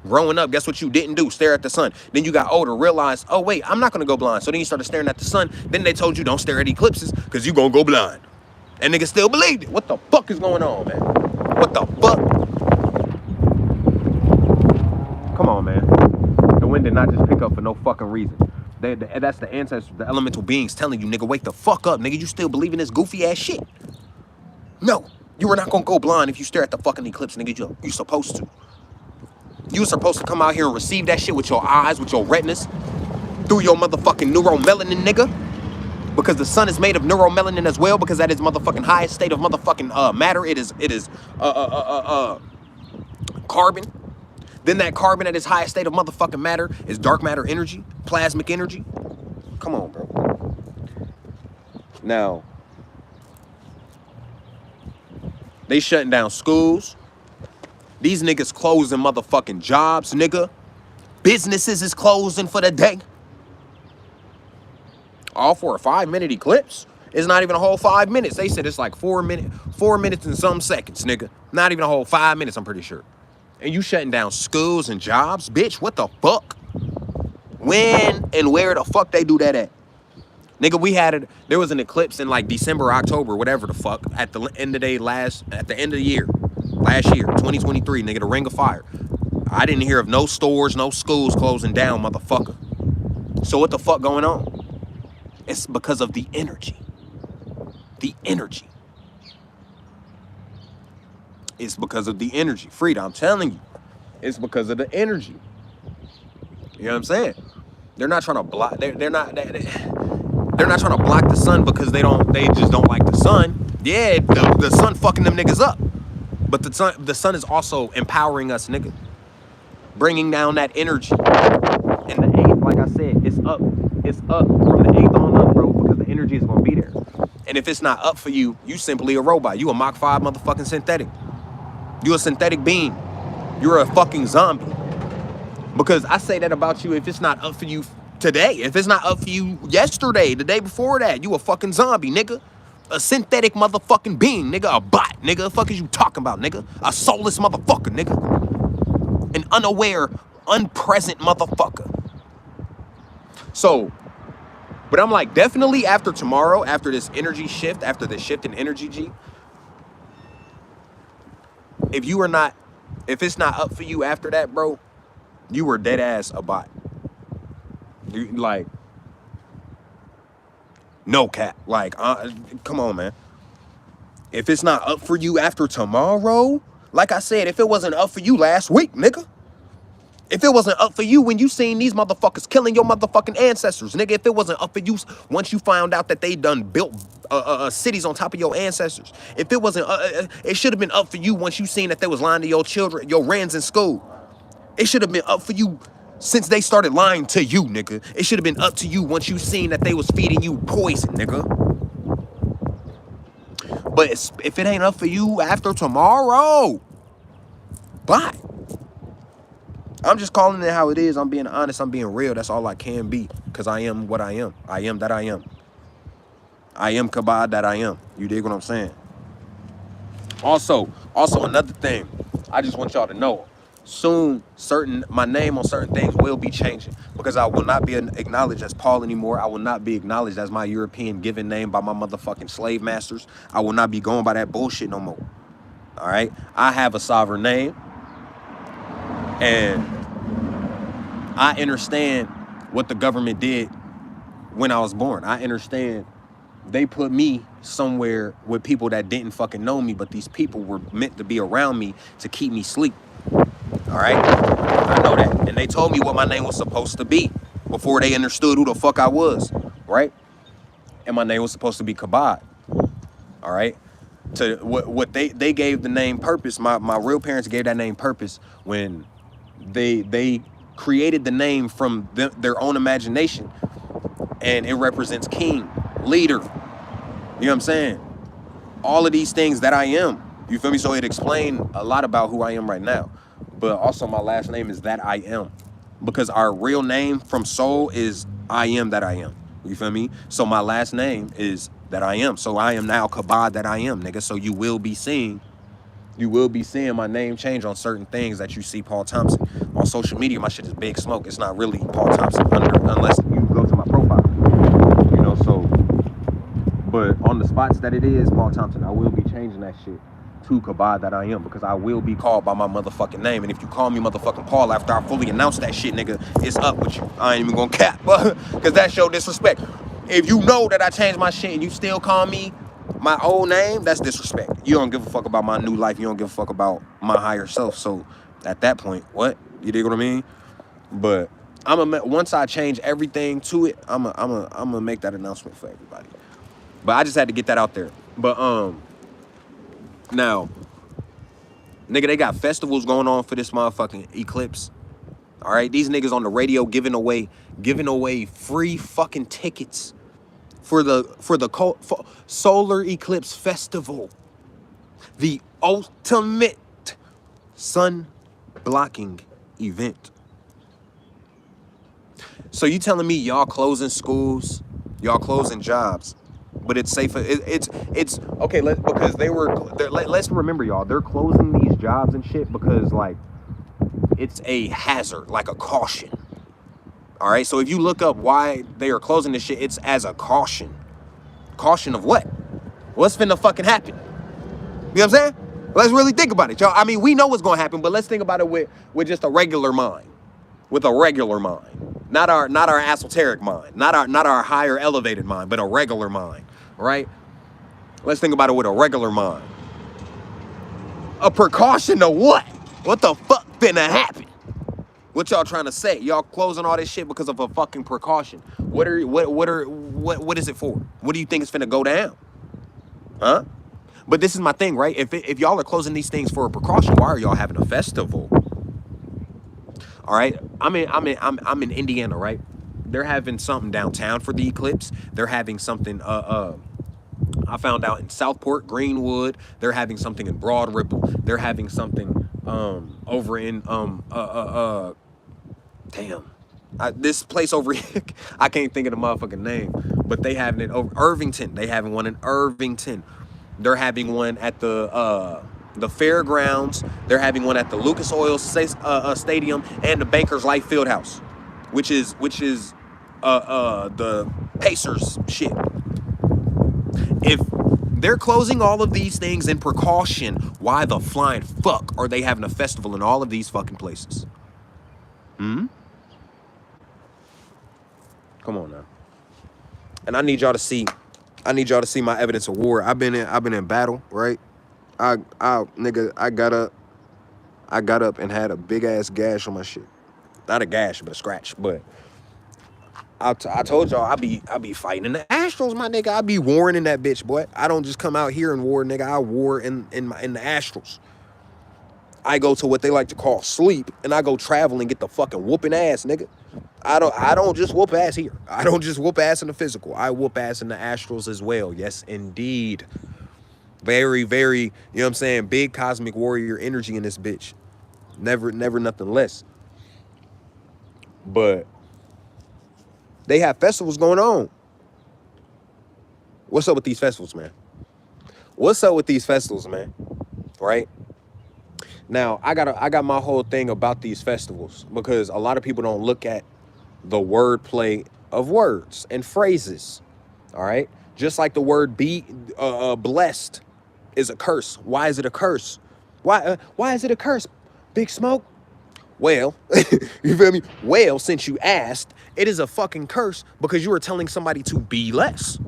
growing up, guess what you didn't do? Stare at the sun. Then you got older, realized, oh wait, I'm not gonna go blind. So then you started staring at the sun. Then they told you don't stare at eclipses because you gonna go blind. And niggas still believed it. What the fuck is going on, man? What the fuck? Come on, man. The wind did not just pick up for no fucking reason. That's the ancestors, the elemental beings telling you, nigga, wake the fuck up, nigga. You still believe in this goofy ass shit? No, you were not gonna go blind if you stare at the fucking eclipse, nigga. You supposed to. You were supposed to come out here and receive that shit with your eyes, with your retinas, through your motherfucking neuromelanin, nigga. Because the sun is made of neuromelanin as well, because that is motherfucking highest state of motherfucking matter. It is carbon. Then that carbon at its highest state of motherfucking matter is dark matter energy, plasmic energy. Come on, bro. Now, they shutting down schools. These niggas closing motherfucking jobs, nigga. Businesses is closing for the day. All for a 5-minute eclipse. It's not even a whole 5 minutes. They said it's like 4 minutes and some seconds, nigga. Not even a whole 5 minutes, I'm pretty sure. And you shutting down schools and jobs? Bitch, what the fuck? When and where the fuck they do that at? Nigga, we had it. There was an eclipse in like December, October, whatever the fuck, at the end of the day at the end of the year, last year, 2023. Nigga, the Ring of Fire. I didn't hear of no stores, no schools closing down, motherfucker. So what the fuck going on? It's because of the energy. The energy. It's because of the energy. Frida, I'm telling you, it's because of the energy. You know what I'm saying? They're not trying to block. They're not trying to block the sun because they just don't like the sun. Yeah, the sun fucking them niggas up. But the sun is also empowering us, nigga. Bringing down that energy. And the eighth, like I said, it's up. It's up from the eighth on up, bro, because the energy is gonna be there. And if it's not up for you, you simply a robot. You a Mach 5 motherfucking synthetic. You a synthetic being. You're a fucking zombie. Because I say that about you, if it's not up for you today, if it's not up for you yesterday, the day before that, you a fucking zombie, nigga. A synthetic motherfucking being, nigga. A bot, nigga. The fuck is you talking about, nigga? A soulless motherfucker, nigga. An unaware, unpresent motherfucker. So, but I'm like, definitely after tomorrow, after this energy shift, after the shift in energy, G, if it's not up for you after that, bro, you were dead ass a bot. You, like, no cap. Like, come on, man. If it's not up for you after tomorrow, like I said, if it wasn't up for you last week, nigga. If it wasn't up for you when you seen these motherfuckers killing your motherfucking ancestors, nigga. If it wasn't up for you once you found out that they done built cities on top of your ancestors. If it wasn't, it should have been up for you once you seen that they was lying to your children, your rans in school. It should have been up for you since they started lying to you, nigga. It should have been up to you once you seen that they was feeding you poison, nigga. But if it ain't up for you after tomorrow, bye. I'm just calling it how it is. I'm being honest. I'm being real. That's all I can be. Because I am what I am. I am that I am. I am Kabad that I am. You dig what I'm saying? Also another thing. I just want y'all to know. Soon, my name on certain things will be changing. Because I will not be acknowledged as Paul anymore. I will not be acknowledged as my European given name by my motherfucking slave masters. I will not be going by that bullshit no more. All right? I have a sovereign name. And I understand what the government did when I was born. I understand they put me somewhere with people that didn't fucking know me, but these people were meant to be around me to keep me asleep. All right? I know that. And they told me what my name was supposed to be before they understood who the fuck I was. Right? And my name was supposed to be Kabad. All right? To what they gave the name purpose. My real parents gave that name purpose when they created the name from their own imagination, and it represents king, leader. You know what I'm saying? All of these things that I am. You feel me? So it explained a lot about who I am right now. But also my last name is that I am, because our real name from soul is I am that I am. You feel me? So my last name is that I am. So I am now Kabad that I am, nigga. So you will be seeing my name change on certain things that you see Paul Thompson. On social media, my shit is Big Smoke. It's not really Paul Thompson unless you go to my profile. You know, so, but on the spots that it is Paul Thompson, I will be changing that shit to Kabad that I am, because I will be called by my motherfucking name. And if you call me motherfucking Paul after I fully announce that shit, nigga, it's up with you. I ain't even gonna cap, because that's your disrespect. If you know that I changed my shit and you still call me my old name, that's disrespect. You don't give a fuck about my new life. You don't give a fuck about my higher self. So at that point, what? You dig what I mean? But once I change everything to it, I'm gonna make that announcement for everybody. But I just had to get that out there. But now, nigga, they got festivals going on for this motherfucking eclipse. All right, these niggas on the radio giving away free fucking tickets for the solar eclipse festival, the ultimate sun blocking event. So you telling me y'all closing schools, y'all closing jobs, but it's safer? It's okay. Let's remember, y'all. They're closing these jobs and shit because like it's a hazard, like a caution. All right. So if you look up why they are closing this shit, it's as a caution. Caution of what? What's finna fucking happen? You know what I'm saying? Let's really think about it, y'all. I mean, we know what's gonna happen, but let's think about it with just a regular mind. With a regular mind. Not our esoteric mind. Not our higher elevated mind, but a regular mind. Right? Let's think about it with a regular mind. A precaution of what? What the fuck finna happen? What y'all trying to say? Y'all closing all this shit because of a fucking precaution. What is it for? What do you think is finna go down? Huh? But this is my thing, right? If y'all are closing these things for a precaution, why are y'all having a festival? All right, I'm in Indiana, right? They're having something downtown for the eclipse. They're having something. I found out in Southport, Greenwood. They're having something in Broad Ripple. They're having something over in damn. This place over here, I can't think of the motherfucking name, but they having it over Irvington. They having one in Irvington. They're having one at the fairgrounds. They're having one at the Lucas Oil Stadium and the Bankers Life Fieldhouse, which is the Pacers shit. If they're closing all of these things in precaution, why the flying fuck are they having a festival in all of these fucking places? Come on now. And I need y'all to see my evidence of war. I've been in battle, right? Nigga, I got up and had a big ass gash on my shit. Not a gash, but a scratch. But I told y'all I be fighting in the Astrals, my nigga. I be warring in that bitch, boy. I don't just come out here and war, nigga. I war in the Astrals. I go to what they like to call sleep, and I go travel and get the fucking whooping ass, nigga. I don't just whoop ass here. I don't just whoop ass in the physical. I whoop ass in the Astrals as well. Yes, indeed. Very, very, you know what I'm saying, big cosmic warrior energy in this bitch. Never nothing less. But they have festivals going on. What's up with these festivals, man? What's up with these festivals, man? Right? Now, I got my whole thing about these festivals because a lot of people don't look at the wordplay of words and phrases. All right? Just like the word be blessed is a curse. Why is it a curse? Why is it a curse? Big Smoke? Well, you feel me? Well, since you asked, it is a fucking curse because you are telling somebody to be less.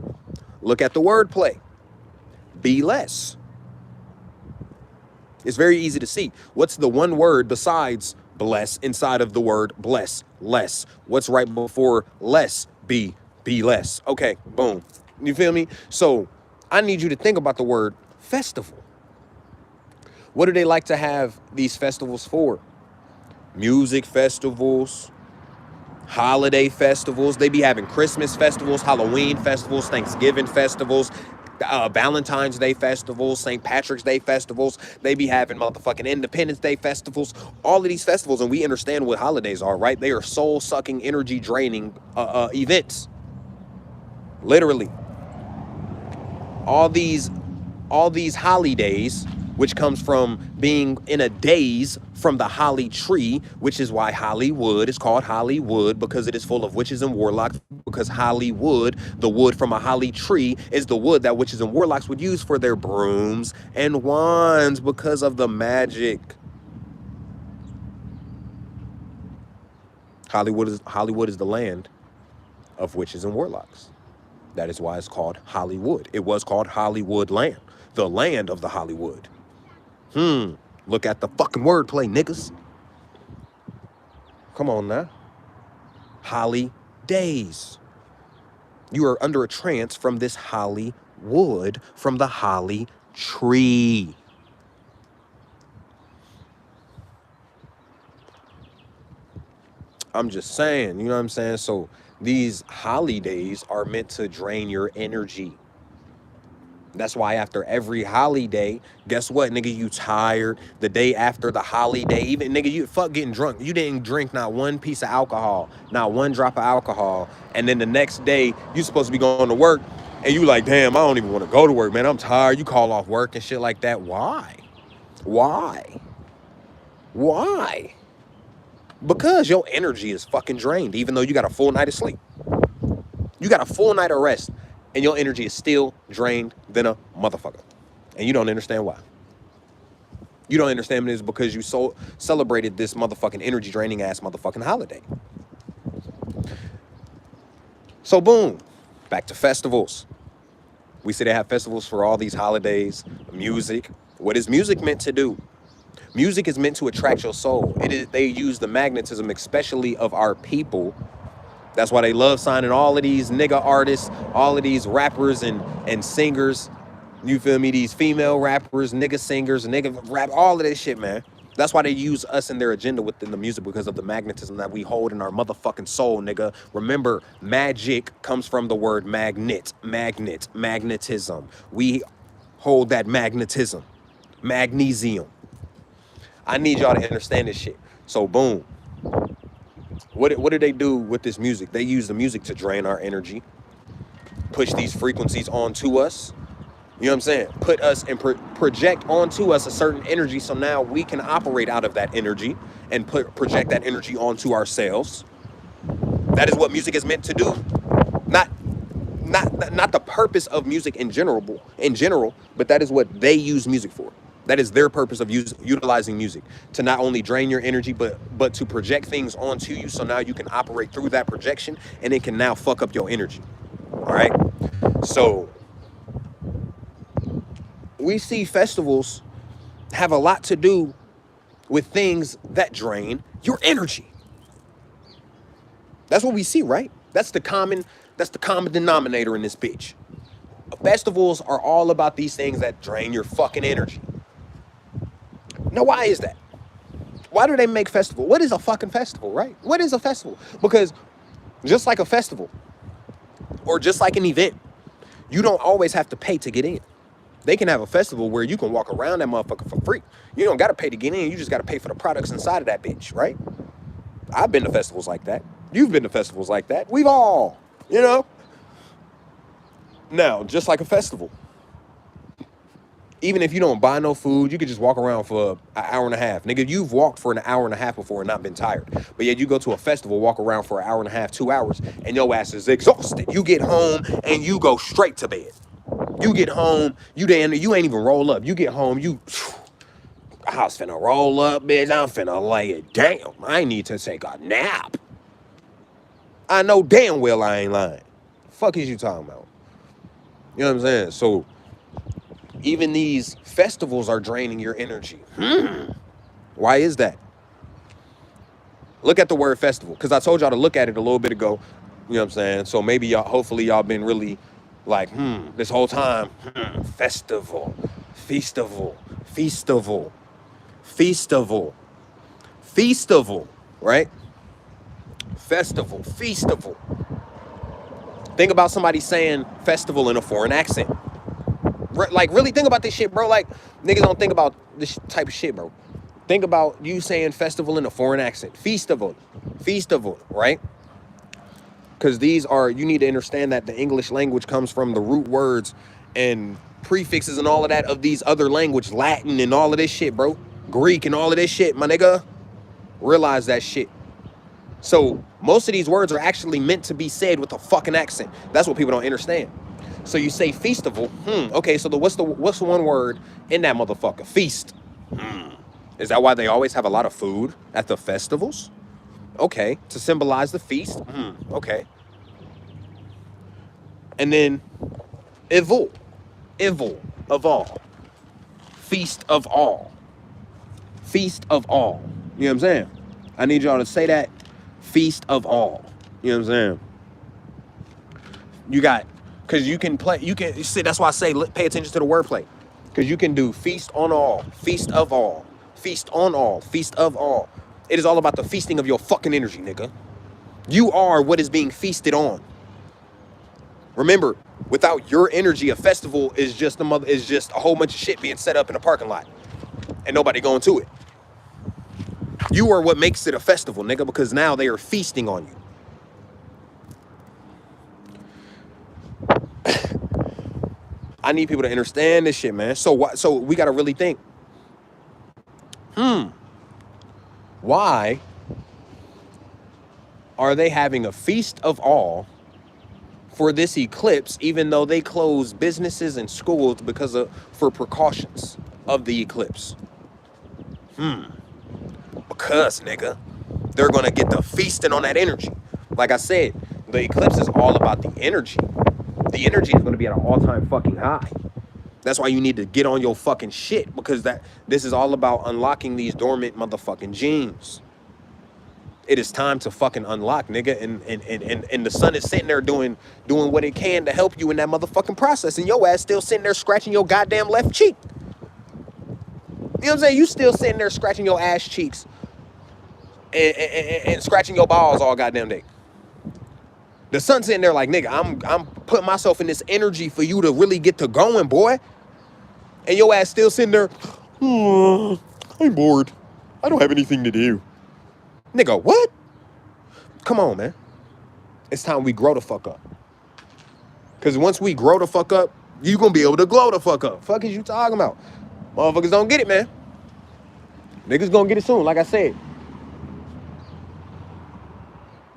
Look at the wordplay. Be less. It's very easy to see. What's the one word besides bless inside of the word bless? Less. What's right before less? Be less. Okay, boom. You feel me? So I need you to think about the word festival. What do they like to have these festivals for? Music festivals, holiday festivals. They be having Christmas festivals, Halloween festivals, Thanksgiving festivals, Valentine's Day festivals, St. Patrick's Day festivals. They be having motherfucking Independence Day festivals. All of these festivals, and we understand what holidays are, right? They are soul-sucking, energy-draining events. Literally. All these holidays, which comes from being in a daze from the holly tree, which is why Hollywood is called Hollywood, because it is full of witches and warlocks, because Hollywood, the wood from a holly tree, is the wood that witches and warlocks would use for their brooms and wands because of the magic. Hollywood is the land of witches and warlocks. That is why it's called Hollywood. It was called Hollywood land, the land of the Hollywood. Look at the fucking wordplay, niggas. Come on now. Holly days. You are under a trance from this holly wood, from the holly tree. I'm just saying, you know what I'm saying? So these holidays are meant to drain your energy. That's why after every holiday, guess what, nigga, you tired. The day after the holiday, even, nigga, you fuck getting drunk. You didn't drink not one piece of alcohol, not one drop of alcohol. And then the next day, you supposed to be going to work, and you like, damn, I don't even want to go to work, man. I'm tired. You call off work and shit like that. Why? Why? Why? Because your energy is fucking drained, even though you got a full night of sleep. You got a full night of rest, and your energy is still drained than a motherfucker. And you don't understand why. You don't understand this because you celebrated this motherfucking energy draining ass motherfucking holiday. So boom, back to festivals. We say they have festivals for all these holidays, music. What is music meant to do? Music is meant to attract your soul. They use the magnetism, especially of our people. That's why they love signing all of these nigga artists, all of these rappers and singers. You feel me? These female rappers, nigga singers, nigga rap, all of this shit, man. That's why they use us in their agenda within the music, because of the magnetism that we hold in our motherfucking soul, nigga. Remember, magic comes from the word magnetism. We hold that magnetism, magnesium. I need y'all to understand this shit. So boom. What do they do with this music? They use the music to drain our energy, push these frequencies onto us. You know what I'm saying? Put us and project onto us a certain energy, so now we can operate out of that energy and project that energy onto ourselves. That is what music is meant to do. Not not the purpose of music in general, but that is what they use music for. That is their purpose of utilizing music, to not only drain your energy, but to project things onto you, so now you can operate through that projection, and it can now fuck up your energy. All right. So we see festivals have a lot to do with things that drain your energy. That's what we see, right? That's the common denominator in this bitch. Festivals are all about these things that drain your fucking energy. Now, why is that? Why do they make festival? What is a fucking festival, right? What is a festival? Because just like a festival, or just like an event, you don't always have to pay to get in. They can have a festival where you can walk around that motherfucker for free. You don't got to pay to get in. You just got to pay for the products inside of that bitch, right? I've been to festivals like that. You've been to festivals like that. We've all, you know. Now, just like a festival, even if you don't buy no food, you could just walk around for an hour and a half. Nigga, you've walked for an hour and a half before and not been tired. But yet you go to a festival, walk around for an hour and a half, 2 hours, and your ass is exhausted. You get home and you go straight to bed. You get home, you ain't even roll up. You get home, I was finna roll up, bitch. I'm finna lay it down. I need to take a nap. I know damn well I ain't lying. Fuck is you talking about? You know what I'm saying? So even these festivals are draining your energy. Why is that? Look at the word festival, because I told y'all to look at it a little bit ago. You know what I'm saying? So maybe y'all, hopefully y'all been really like, this whole time, festival, festival, festival, festival, festival, right? Festival, festival. Think about somebody saying festival in a foreign accent. Like, really think about this shit, bro. Like, niggas don't think about this type of shit, bro. Think about you saying festival in a foreign accent. Festival, festival, right? Because you need to understand that the English language comes from the root words and prefixes and all of that of these other language, Latin and all of this shit, bro. Greek and all of this shit, my nigga. Realize that shit. So most of these words are actually meant to be said with a fucking accent. That's what people don't understand. So you say festival. Okay, so what's the one word in that motherfucker? Feast. Is that why they always have a lot of food at the festivals? Okay, to symbolize the feast. Okay. And then evil of all. Feast of all. Feast of all. You know what I'm saying? I need y'all to say that. Feast of all. You know what I'm saying? You got, because you can see, that's why I say pay attention to the wordplay. Because you can do feast on all, feast of all, feast on all, feast of all. It is all about the feasting of your fucking energy, nigga. You are what is being feasted on. Remember, without your energy, a festival is just a whole bunch of shit being set up in a parking lot and nobody going to it. You are what makes it a festival, nigga, because now they are feasting on you. I need people to understand this shit, man. So we got to really think. Why are they having a feast of all for this eclipse, even though they close businesses and schools for precautions of the eclipse? Because, nigga, they're gonna get the feasting on that energy. Like I said, the eclipse is all about the energy. The energy is gonna be at an all-time fucking high. That's why you need to get on your fucking shit, because this is all about unlocking these dormant motherfucking genes. It is time to fucking unlock, nigga, and the sun is sitting there doing what it can to help you in that motherfucking process, and your ass still sitting there scratching your goddamn left cheek. You know what I'm saying? You still sitting there scratching your ass cheeks and scratching your balls all goddamn day. The sun's sitting there like, nigga, I'm putting myself in this energy for you to really get to going, boy. And your ass still sitting there, I'm bored. I don't have anything to do. Nigga, what? Come on, man. It's time we grow the fuck up. Because once we grow the fuck up, you gonna be able to glow the fuck up. Fuck is you talking about? Motherfuckers don't get it, man. Niggas gonna get it soon, like I said.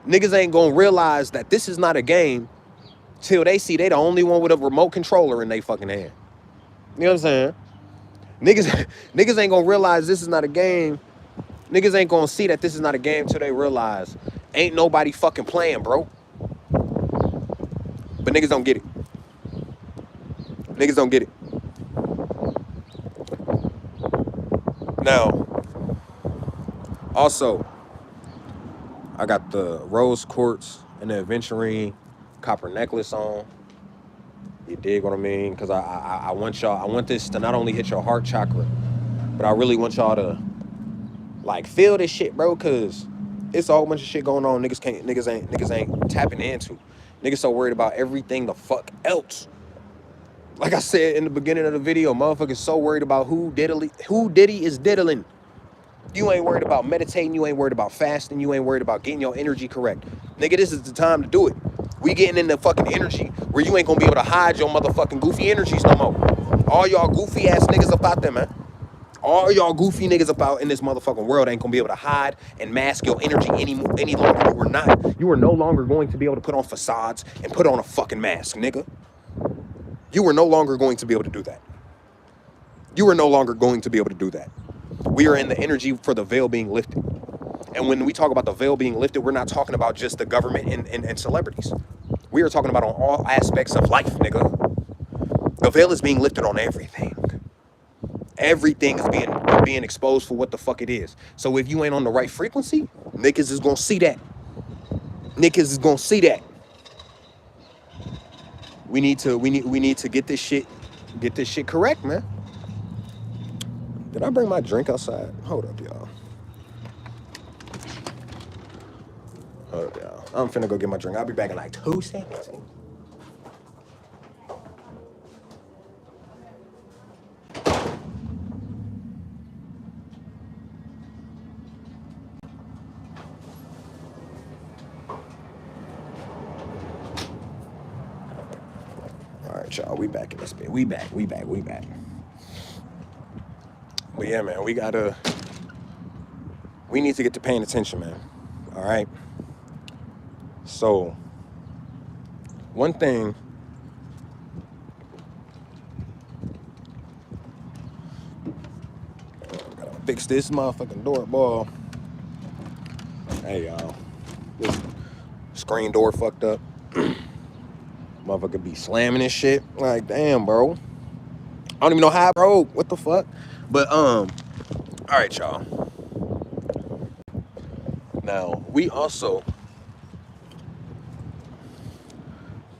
Niggas ain't gonna realize that this is not a game till they see they the only one with a remote controller in their fucking hand. You know what I'm saying? Niggas ain't gonna realize this is not a game. Niggas ain't gonna see that this is not a game till they realize ain't nobody fucking playing, bro. But niggas don't get it. Niggas don't get it. Now, also, I got the rose quartz and the aventurine copper necklace on. You dig what I mean? Because I want y'all, I want this to not only hit your heart chakra, but I really want y'all to like feel this shit, bro, because it's a whole bunch of shit going on niggas ain't tapping into. Niggas so worried about everything the fuck else. Like I said in the beginning of the video, motherfuckers so worried about who Diddy is diddling. You ain't worried about meditating, you ain't worried about fasting, you ain't worried about getting your energy correct. Nigga, this is the time to do it. We getting in the fucking energy where you ain't gonna be able to hide your motherfucking goofy energies no more. All y'all goofy ass niggas up out there, man. All y'all goofy niggas about in this motherfucking world ain't gonna be able to hide and mask your energy any longer. You are no longer going to be able to put on facades and put on a fucking mask, nigga. You are no longer going to be able to do that. You are no longer going to be able to do that. We are in the energy for the veil being lifted. And when we talk about the veil being lifted, we're not talking about just the government and celebrities. We are talking about on all aspects of life, nigga. The veil is being lifted on everything. Everything is being exposed for what the fuck it is. So if you ain't on the right frequency, niggas is gonna see that. Niggas is gonna see that. We need to get this shit correct, man. Did I bring my drink outside? Hold up, y'all. Hold up, y'all. I'm finna go get my drink. I'll be back in like 2 seconds. All right, y'all. We back in this bit. We back. But yeah, man, we need to get to paying attention, man. All right. So, one thing, gotta fix this motherfucking door, boy. Hey, y'all. This screen door fucked up. Motherfucker be slamming this shit. Like, damn, bro. I don't even know how, bro. What the fuck? But, all right, y'all. Now, we also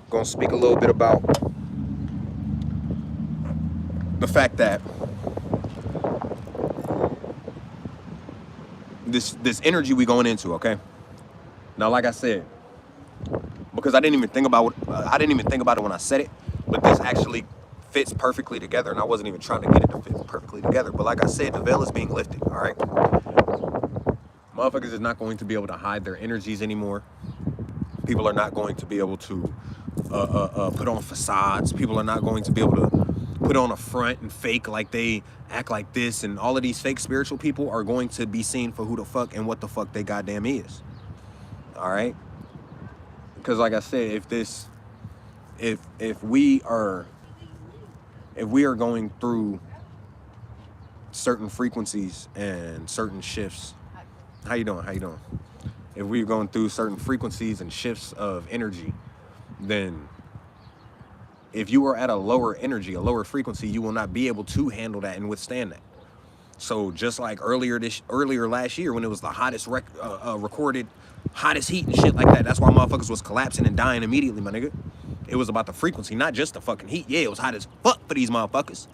gonna speak a little bit about the fact that this energy we going into, okay? Now, like I said, because I didn't even think about it when I said it, but this actually fits perfectly together, and I wasn't even trying to get it to fit perfectly together. But like I said, the veil is being lifted, all right? Motherfuckers is not going to be able to hide their energies anymore. People are not going to be able to put on facades. People are not going to be able to put on a front and fake like they act like this. And all of these fake spiritual people are going to be seen for who the fuck and what the fuck they goddamn is. All All right, because like I said, if we are going through certain frequencies and certain shifts, how you doing? How you doing? If we're going through certain frequencies and shifts of energy, then if you are at a lower energy, a lower frequency, you will not be able to handle that and withstand that. So just like earlier last year when it was the hottest recorded hottest heat and shit like that, that's why motherfuckers was collapsing and dying immediately, my nigga. It was about the frequency, not just the fucking heat. Yeah, it was hot as fuck for these motherfuckers,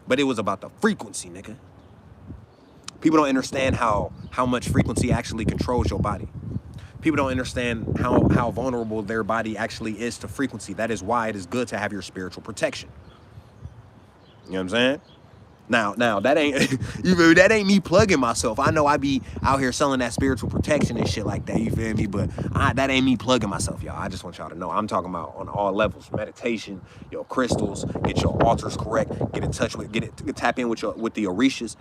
but it was about the frequency, nigga. People don't understand how much frequency actually controls your body. People don't understand how vulnerable their body actually is to frequency. That is why it is good to have your spiritual protection. You know what I'm saying? Now that ain't you feel me? That ain't me plugging myself. I know I be out here selling that spiritual protection and shit like that. You feel me? But that ain't me plugging myself, y'all. I just want y'all to know I'm talking about on all levels: meditation, your crystals, get your altars correct, get in touch with, tap in with the orishas.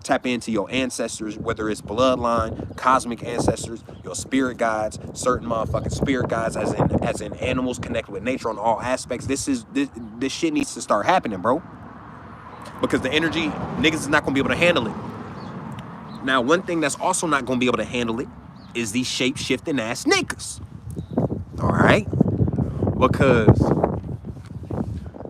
Tap into your ancestors, whether it's bloodline, cosmic ancestors, your spirit guides, certain motherfucking spirit guides, as in animals connect with nature on all aspects. This shit needs to start happening, bro. Because the energy, niggas is not gonna be able to handle it. Now, one thing that's also not gonna be able to handle it is these shape-shifting ass niggas. All right? Because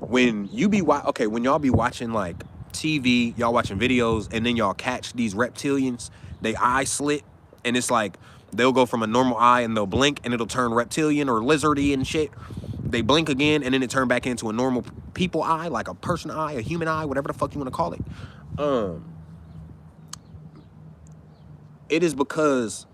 when y'all be watching like TV, y'all watching videos, and then y'all catch these reptilians, they eye slit, and it's like they'll go from a normal eye and they'll blink and it'll turn reptilian or lizardy and shit. They blink again and then it turn back into a normal people eye, like a person eye, a human eye, whatever the fuck you want to call it. It is because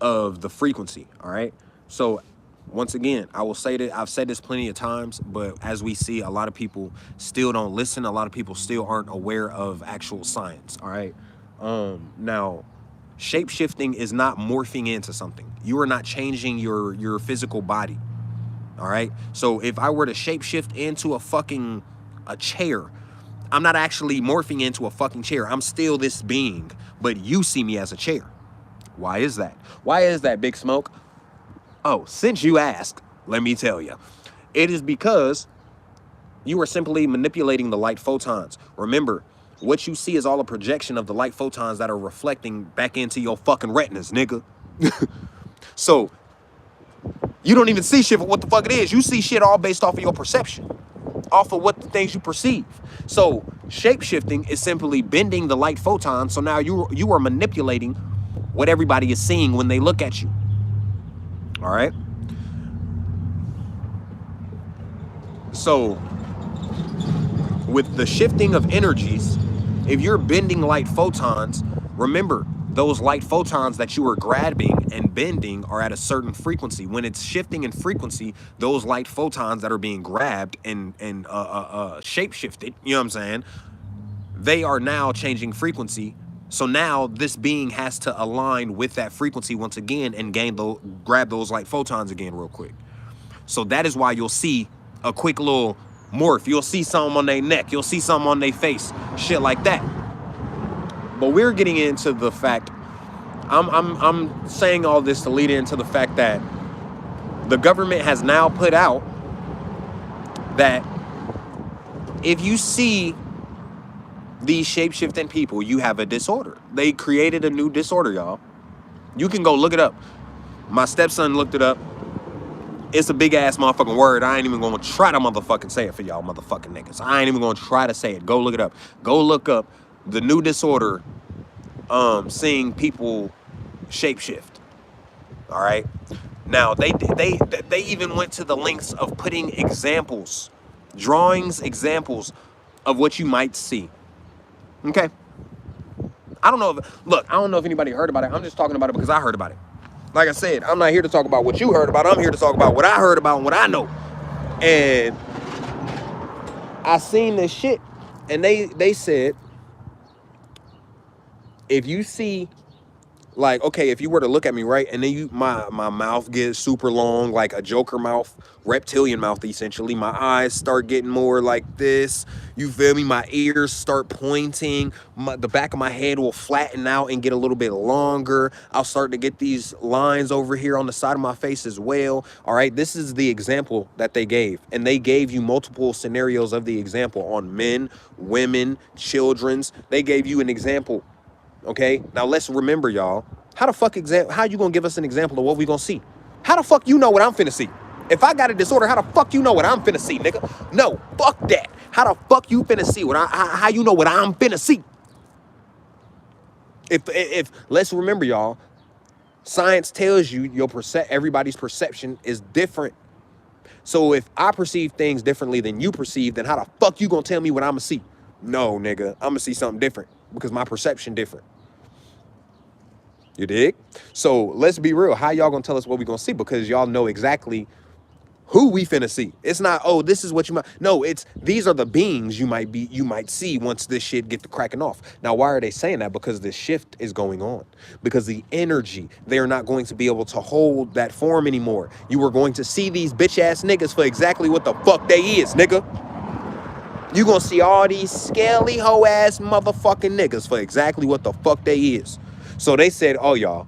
of the frequency, all right? So once again, I will say that I've said this plenty of times, but as we see, a lot of people still don't listen. A lot of people still aren't aware of actual science, all right? Now, shape-shifting is not morphing into something. You are not changing your physical body, all right? So if I were to shape-shift into a chair, I'm not actually morphing into a fucking chair. I'm still this being, but you see me as a chair. Why is that? Why is that, Big Smoke? Oh, since you asked, let me tell you. It is because you are simply manipulating the light photons. Remember, what you see is all a projection of the light photons that are reflecting back into your fucking retinas, nigga. So, you don't even see shit for what the fuck it is. You see shit all based off of your perception, off of what the things you perceive. So, shape-shifting is simply bending the light photons, so now you are manipulating what everybody is seeing when they look at you. All right? So, with the shifting of energies, if you're bending light photons, remember, those light photons that you are grabbing and bending are at a certain frequency. When it's shifting in frequency, those light photons that are being grabbed and shape-shifted, you know what I'm saying, they are now changing frequency. So now this being has to align with that frequency once again and grab those light photons again real quick. So that is why you'll see a quick little morph. You'll see something on their neck. You'll see something on their face. Shit like that. But we're getting into the fact, I'm saying all this to lead into the fact that the government has now put out that if you see these shape-shifting people, you have a disorder. They created a new disorder, y'all. You can go look it up. My stepson looked it up. It's a big-ass motherfucking word. I ain't even gonna try to motherfucking say it for y'all motherfucking niggas. I ain't even gonna try to say it. Go look it up. Go look up the new disorder, seeing people shapeshift. All right? Now, they even went to the lengths of putting examples, examples of what you might see. Okay? I don't know if anybody heard about it. I'm just talking about it because I heard about it. Like I said, I'm not here to talk about what you heard about. I'm here to talk about what I heard about and what I know. And I seen this shit, and they said, if you see Like, okay, if you were to look at me, right, and then my mouth gets super long, like a Joker mouth, reptilian mouth, essentially. My eyes start getting more like this. You feel me? My ears start pointing. The back of my head will flatten out and get a little bit longer. I'll start to get these lines over here on the side of my face as well. All right, this is the example that they gave, and they gave you multiple scenarios of the example on men, women, children's. They gave you an example. Okay, now let's remember, y'all. How you gonna give us an example of what we gonna see? How the fuck you know what I'm finna see? If I got a disorder, how the fuck you know what I'm finna see, nigga? No, fuck that. How the fuck you finna see how you know what I'm finna see? If let's remember, y'all. Science tells you everybody's perception is different. So if I perceive things differently than you perceive, then how the fuck you gonna tell me what I'm gonna see? No, nigga, I'm gonna see something different because my perception different. You dig? So let's be real. How y'all gonna tell us what we gonna see? Because y'all know exactly who we finna see. It's not, oh, this is what you might. No, it's these are the beings you might see once this shit get to cracking off. Now, why are they saying that? Because the shift is going on. Because the energy, they're not going to be able to hold that form anymore. You are going to see these bitch ass niggas for exactly what the fuck they is, nigga. You gonna see all these scaly hoe ass motherfucking niggas for exactly what the fuck they is. So they said, oh, y'all,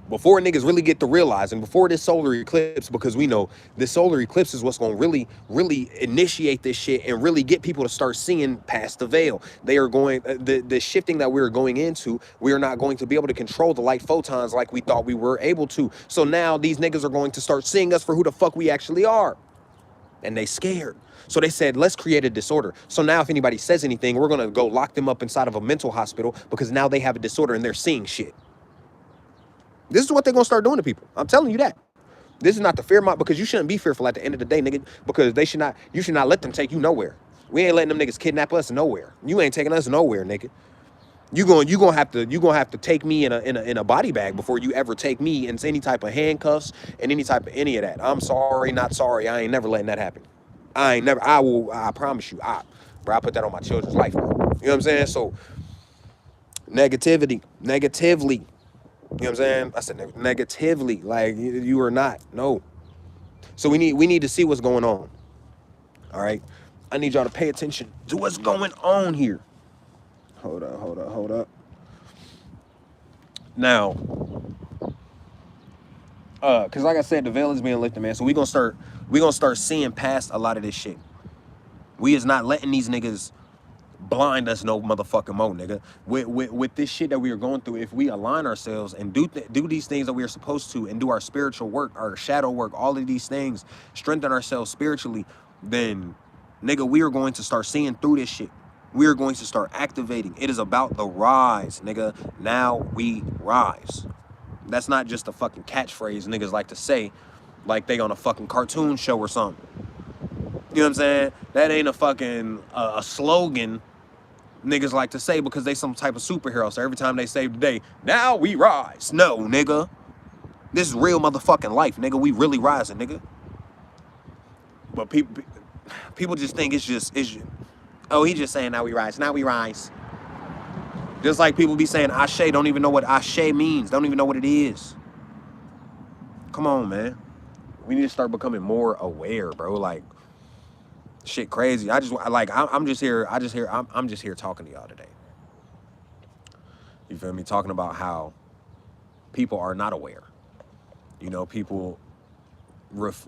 before niggas really get to realizing, before this solar eclipse, because we know this solar eclipse is what's going to really initiate this shit and really get people to start seeing past the veil. They are going, the shifting that we're going into, we are not going to be able to control the light photons like we thought we were able to. So now these niggas are going to start seeing us for who the fuck we actually are. And they scared. So they said, let's create a disorder. So now if anybody says anything, we're going to go lock them up inside of a mental hospital because now they have a disorder and they're seeing shit. This is what they're going to start doing to people. I'm telling you that. This is not the fear mob, because you shouldn't be fearful at the end of the day, nigga, because you should not let them take you nowhere. We ain't letting them niggas kidnap us nowhere. You ain't taking us nowhere, nigga. You gonna have to take me in a body bag before you ever take me in any type of handcuffs and any of that. I'm sorry, not sorry. I ain't never letting that happen. I promise you. I put that on my children's life, bro. You know what I'm saying? So negatively. You know what I'm saying? I said negatively, like you are not. No. So we need to see what's going on. All right. I need y'all to pay attention to what's going on here. Hold up. Now, cause like I said, the veil is being lifted, man. So we gonna start seeing past a lot of this shit. We is not letting these niggas blind us no motherfucking more, nigga. With this shit that we are going through, if we align ourselves and do these things that we are supposed to, and do our spiritual work, our shadow work, all of these things, strengthen ourselves spiritually, then, nigga, we are going to start seeing through this shit. We are going to start activating. It is about the rise, nigga. Now we rise. That's not just a fucking catchphrase niggas like to say, like they on a fucking cartoon show or something. You know what I'm saying? That ain't a fucking a slogan niggas like to say because they some type of superhero. So every time they say today, now we rise. No, nigga. This is real motherfucking life, nigga. We really rising, nigga. But people just think it's just, oh, he just saying now we rise. Now we rise. Just like people be saying Ashe, don't even know what Ashe means. Don't even know what it is. Come on, man. We need to start becoming more aware, bro. Like, shit crazy. I'm just here talking to y'all today. You feel me? Talking about how people are not aware. You know, people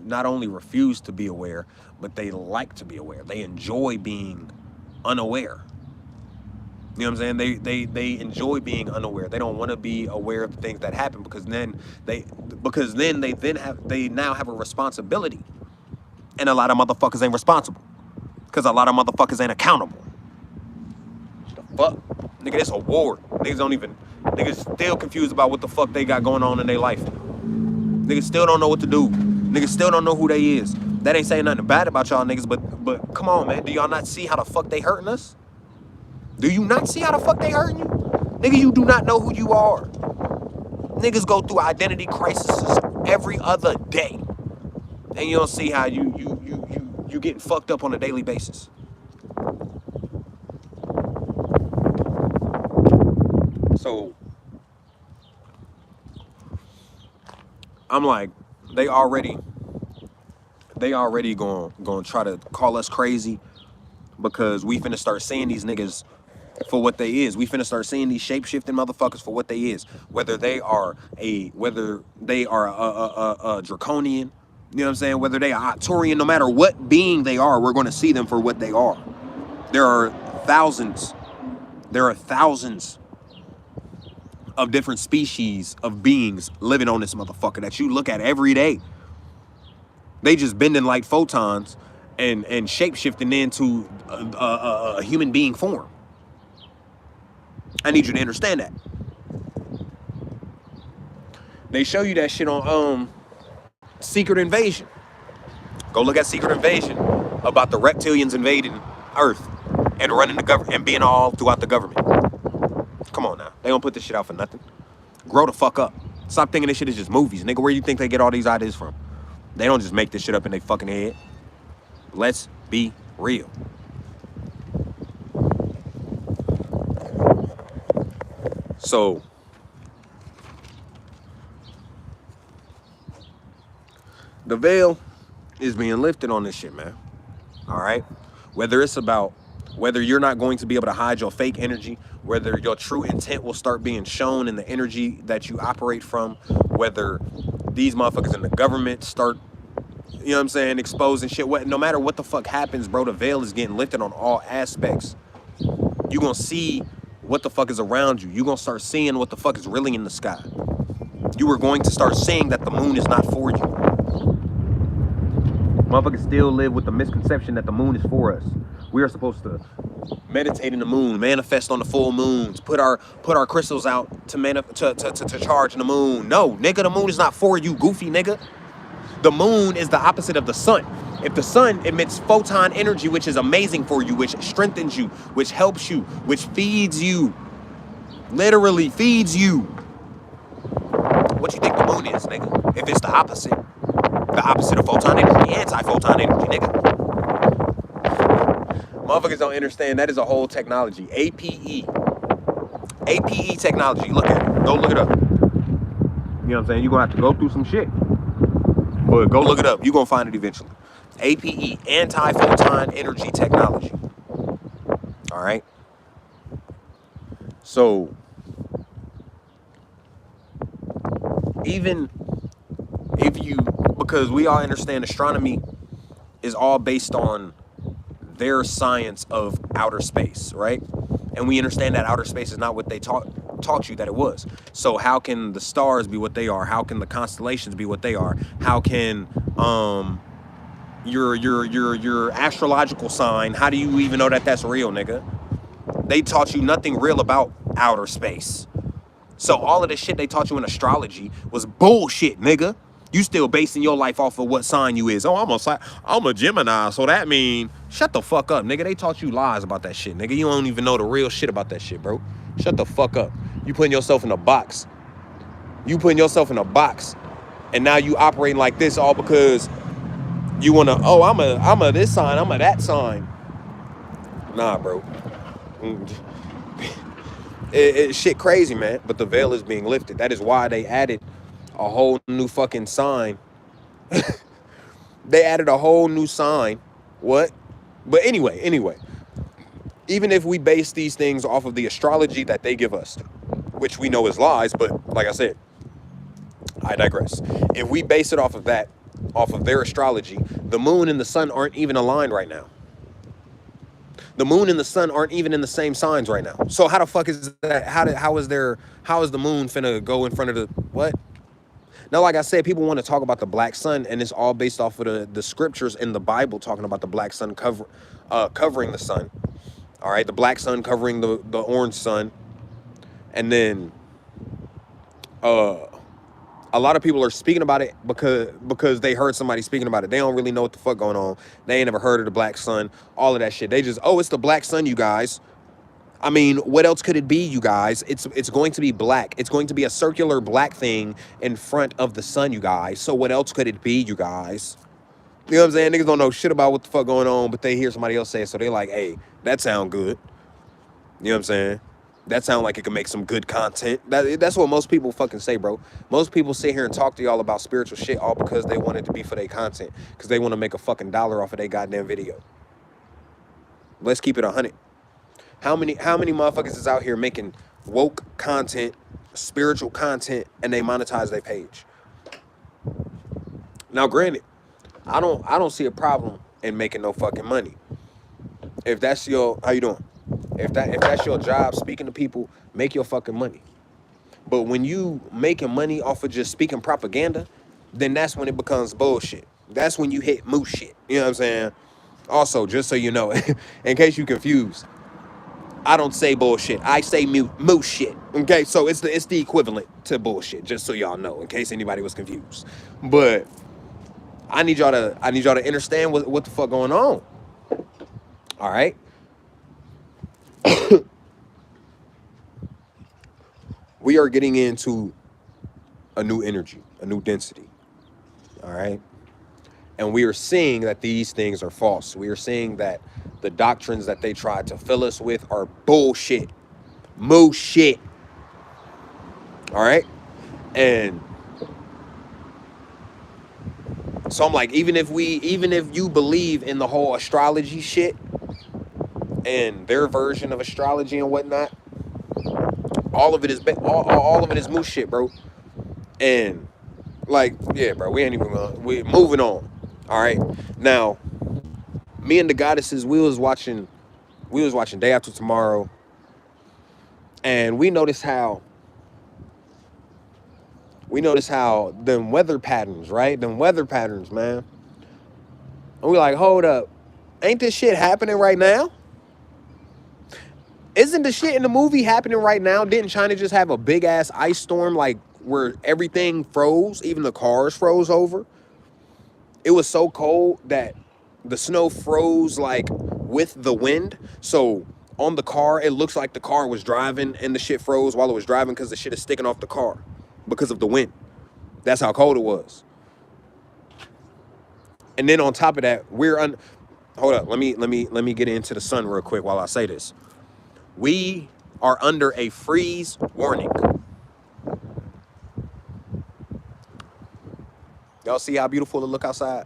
not only refuse to be aware, but they like to be aware. They enjoy being unaware. You know what I'm saying? They enjoy being unaware. They don't want to be aware of the things that happen because then they now have a responsibility. And a lot of motherfuckers ain't responsible. Because a lot of motherfuckers ain't accountable. What the fuck? Nigga, it's a war. Niggas still confused about what the fuck they got going on in their life. Niggas still don't know what to do. Niggas still don't know who they is. That ain't saying nothing bad about y'all niggas, but come on, man. Do y'all not see how the fuck they hurting us? Do you not see how the fuck they hurting you? Nigga, you do not know who you are. Niggas go through identity crises every other day. And you don't see how you getting fucked up on a daily basis. So I'm like, they already going to try to call us crazy because we finna start seeing these niggas for what they is. We finna start seeing these shape-shifting motherfuckers for what they is. Whether they are a draconian, you know what I'm saying? Whether they are Arcturian, no matter what being they are, we're going to see them for what they are. There are thousands. There are thousands of different species of beings living on this motherfucker that you look at every day. They just bending like photons and shape-shifting into a human being form. I need you to understand that. They show you that shit on Secret Invasion. Go look at Secret Invasion about the reptilians invading Earth and running the government and being all throughout the government. Come on now. They don't put this shit out for nothing. Grow the fuck up. Stop thinking this shit is just movies. Nigga, where you think they get all these ideas from? They don't just make this shit up in their fucking head. Let's be real. So, the veil is being lifted on this shit, man. All right? Whether you're not going to be able to hide your fake energy, whether your true intent will start being shown in the energy that you operate from, whether these motherfuckers in the government start, you know what I'm saying, exposing shit. No matter what the fuck happens, bro, the veil is getting lifted on all aspects. You're going to see what the fuck is around you. You're going to start seeing what the fuck is really in the sky. You are going to start seeing that the moon is not for you. Motherfuckers still live with the misconception that the moon is for us. We are supposed to meditate in the moon, manifest on the full moons, put our crystals out to charge in the moon. No, nigga, the moon is not for you, goofy nigga. The moon is the opposite of the sun. If the sun emits photon energy, which is amazing for you, which strengthens you, which helps you, which feeds you, literally feeds you, what you think the moon is, nigga? If it's the opposite of photon energy, anti-photon energy, nigga. Motherfuckers don't understand that is a whole technology. APE technology. Look at it. Go look it up. You know what I'm saying? You're going to have to go through some shit. But go look it up. You're going to find it eventually. APE, anti-photon energy technology. All right? So, even if you, because we all understand astronomy is all based on their science of outer space, right? And we understand that outer space is not what they taught you that it was. So how can the stars be what they are? How can the constellations be what they are? How can your astrological sign, how do you even know that that's real, nigga? They taught you nothing real about outer space. So all of the shit they taught you in astrology was bullshit, nigga. You still basing your life off of what sign you is. Oh, I'm a Gemini, so that mean shut the fuck up, nigga. They taught you lies about that shit, nigga. You don't even know the real shit about that shit, bro. Shut the fuck up. You putting yourself in a box. And now you operating like this all because you wanna, oh, I'm a this sign, I'm a that sign. Nah, bro. Shit crazy, man. But the veil is being lifted. That is why they added a whole new fucking sign. They added a whole new sign. What? But anyway, even if we base these things off of the astrology that they give us, which we know is lies, but like I said, I digress. If we base it off of that, off of their astrology, the moon and the sun aren't even aligned right now. The moon and the sun aren't even in the same signs right now. So how the fuck is that? How is the moon finna go in front of the what? Now, like I said, people want to talk about the black sun, and it's all based off of the scriptures in the Bible talking about the black sun covering the sun. All right, the black sun covering the orange sun. And then a lot of people are speaking about it because they heard somebody speaking about it. They don't really know what the fuck going on. They ain't never heard of the black sun, all of that shit. They just, oh, it's the black sun, you guys. I mean, what else could it be, you guys? It's going to be black. It's going to be a circular black thing in front of the sun, you guys. So what else could it be, you guys? You know what I'm saying? Niggas don't know shit about what the fuck going on, but they hear somebody else say it, so they like, hey, that sound good. You know what I'm saying? That sounds like it can make some good content. That's what most people fucking say, bro. Most people sit here and talk to y'all about spiritual shit all because they want it to be for their content. Because they want to make a fucking dollar off of their goddamn video. Let's keep it 100. How many motherfuckers is out here making woke content, spiritual content, and they monetize their page? Now, granted, I don't see a problem in making no fucking money. If that's your, how you doing? If that's your job, speaking to people, make your fucking money. But when you making money off of just speaking propaganda, then that's when it becomes bullshit. That's when you hit moose shit. You know what I'm saying? Also, just so you know, in case you confused, I don't say bullshit. I say moose shit. Okay, so it's the equivalent to bullshit. Just so y'all know, in case anybody was confused. But I need y'all to understand what the fuck going on. All right. We are getting into a new energy, a new density. All right. And we are seeing that these things are false. We are seeing that the doctrines that they tried to fill us with are bullshit. Moose shit. All right. And so I'm like, even if you believe in the whole astrology shit and their version of astrology and whatnot, all of it all of it is moose shit, bro. And like, yeah, bro, we ain't even gonna, we moving on. All right. Now, me and the goddesses, we was watching Day After Tomorrow, and we noticed how them weather patterns, right? Them weather patterns, man. And we like, hold up, ain't this shit happening right now? Isn't the shit in the movie happening right now? Didn't China just have a big ass ice storm, like where everything froze, even the cars froze over? It was so cold that the snow froze like with the wind. So on the car, it looks like the car was driving and the shit froze while it was driving because the shit is sticking off the car because of the wind. That's how cold it was. And then on top of that, hold up, let me get into the sun real quick while I say this. We are under a freeze warning. Y'all see how beautiful it look outside?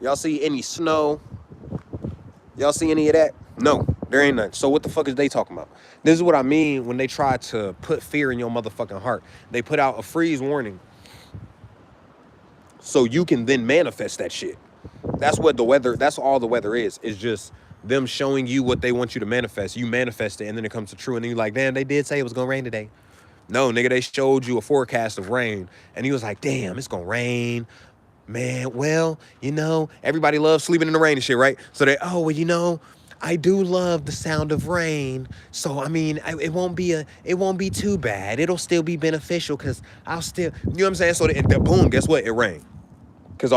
Y'all see any snow? Y'all see any of that? No, there ain't none. So what the fuck is they talking about? This is what I mean when they try to put fear in your motherfucking heart. They put out a freeze warning so you can then manifest that shit. That's all the weather is. It's just them showing you what they want you to manifest. You manifest it and then it comes to true and then you're like, damn, they did say it was gonna rain today. No, nigga, they showed you a forecast of rain and he was like, damn, it's gonna rain. Man, well, everybody loves sleeping in the rain and shit, right? So I do love the sound of rain. So I mean, it won't be too bad. It'll still be beneficial because I'll still, you know what I'm saying? So boom, guess what? It rained. Because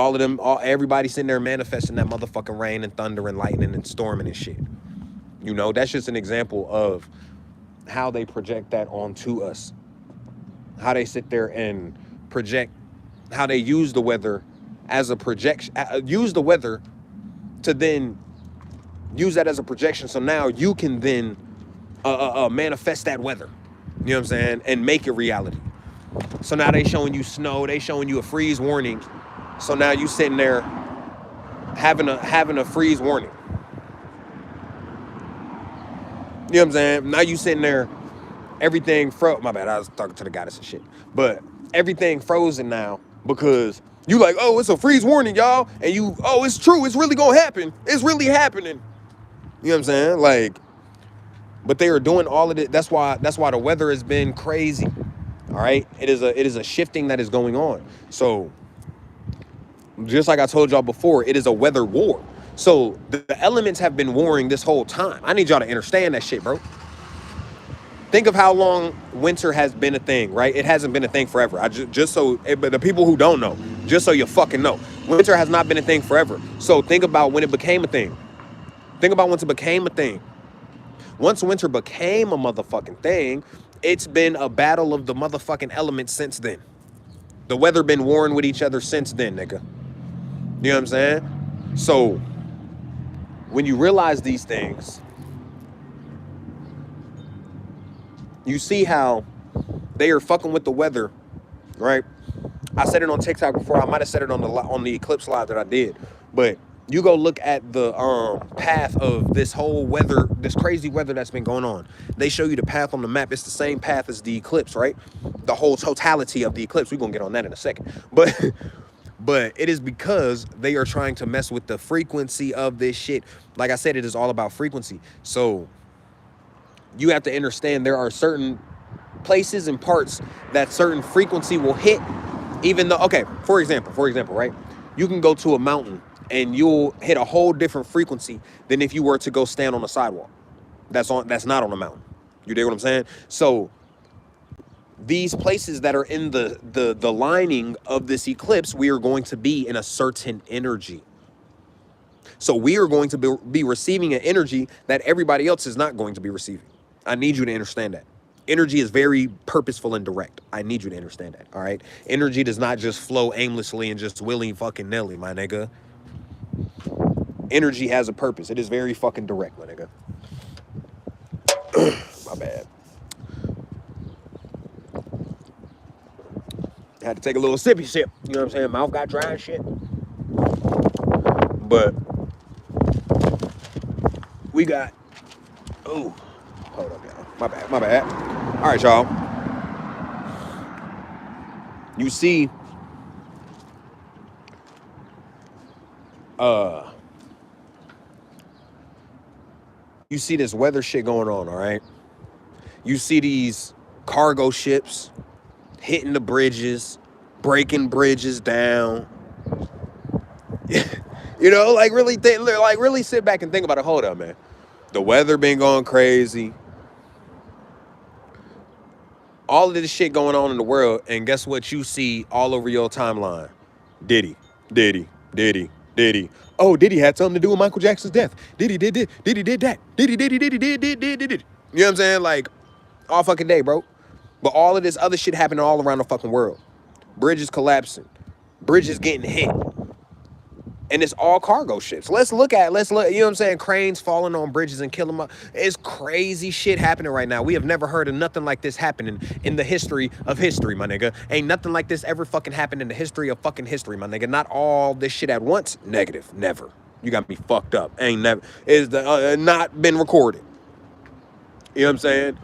everybody sitting there manifesting that motherfucking rain and thunder and lightning and storming and shit. That's just an example of how they project that onto us. How they sit there and project, how they use the weather as a projection, use the weather to then use that as a projection. So now you can then manifest that weather. You know what I'm saying? And make it reality. So now they showing you snow, they showing you a freeze warning. So now you sitting there having a freeze warning. You know what I'm saying? Now you sitting there, everything my bad, I was talking to the goddess and shit. But everything frozen now because you like, oh, it's a freeze warning, y'all. And it's true, it's really gonna happen. It's really happening. You know what I'm saying? Like, but they are doing all of it. That's why the weather has been crazy. All right. It is a shifting that is going on. So just like I told y'all before, it is a weather war. So the elements have been warring this whole time. I need y'all to understand that shit, bro. Think of how long winter has been a thing, right? It hasn't been a thing forever. But the people who don't know, just so you fucking know, winter has not been a thing forever. So think about when it became a thing. Think about once it became a thing. Once winter became a motherfucking thing, it's been a battle of the motherfucking elements since then. The weather been warring with each other since then, nigga. You know what I'm saying? So when you realize these things, You see how they are fucking with the weather, right? I said it on TikTok before. I might have said it on the Eclipse live that I did, but you go look at the path of this whole weather, this crazy weather that's been going on. They show you the path on the map. It's the same path as the eclipse, right? The whole totality of the eclipse. We're gonna get on that in a second, but but it is because they are trying to mess with the frequency of this shit. Like I said, it is all about frequency. So you have to understand there are certain places and parts that certain frequency will hit, even though, okay, for example, right? You can go to a mountain and you'll hit a whole different frequency than if you were to go stand on a sidewalk. That's not on a mountain. You dig what I'm saying? So these places that are in the lining of this eclipse, we are going to be in a certain energy. So we are going to be receiving an energy that everybody else is not going to be receiving. I need you to understand that. Energy is very purposeful and direct. I need you to understand that, all right? Energy does not just flow aimlessly and just willy fucking nilly, my nigga. Energy has a purpose. It is very fucking direct, my nigga. My bad. I had to take a little sippy sip. You know what I'm saying? Mouth got dry and shit. But we got... Oh, hold up, y'all. My bad. All right, y'all. You see... You see this weather shit going on, all right? You see these cargo ships hitting the bridges, breaking bridges down. You know, like really sit back and think about it. Hold up, man. The weather been going crazy. All of this shit going on in the world, and guess what you see all over your timeline? Diddy. Oh, Diddy had something to do with Michael Jackson's death. Diddy did that. Diddy. You know what I'm saying? Like, all fucking day, bro. But all of this other shit happening all around the fucking world. Bridges collapsing. Bridges getting hit. And it's all cargo ships. Let's look, you know what I'm saying? Cranes falling on bridges and killing them. It's crazy shit happening right now. We have never heard of nothing like this happening in the history of history, my nigga. Ain't nothing like this ever fucking happened in the history of fucking history, my nigga. Not all this shit at once. Negative. Never. You got me fucked up. Ain't never. Is not been recorded. You know what I'm saying?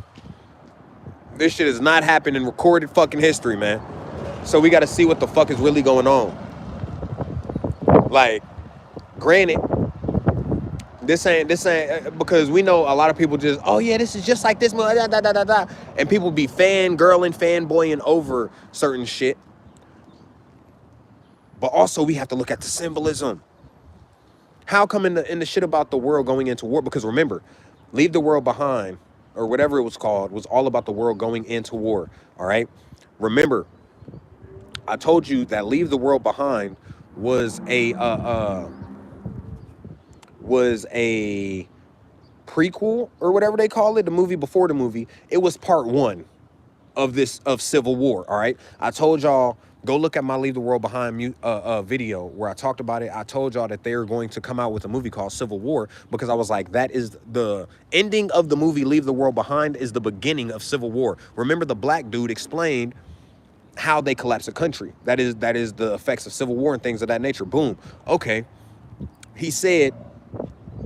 This shit has not happened in recorded fucking history, man. So we got to see what the fuck is really going on. Like, granted, this ain't because we know a lot of people just, oh yeah, this is just like this, and people be fangirling, fanboying over certain shit. But also we have to look at the symbolism. How come in the shit about the world going into war? Because remember, Leave the World Behind, or whatever it was called, was all about the world going into war. All right. Remember, I told you that Leave the World Behind was a prequel or whatever they call it, the movie before the movie. It was part one of Civil War. All right. I told y'all, go look at my Leave the World Behind video where I talked about it. I told y'all that they're going to come out with a movie called Civil War because I was like, that is the ending of the movie. Leave the World Behind is the beginning of Civil War. Remember, the black dude explained how they collapse a country. That is the effects of civil war and things of that nature. Boom. Okay. He said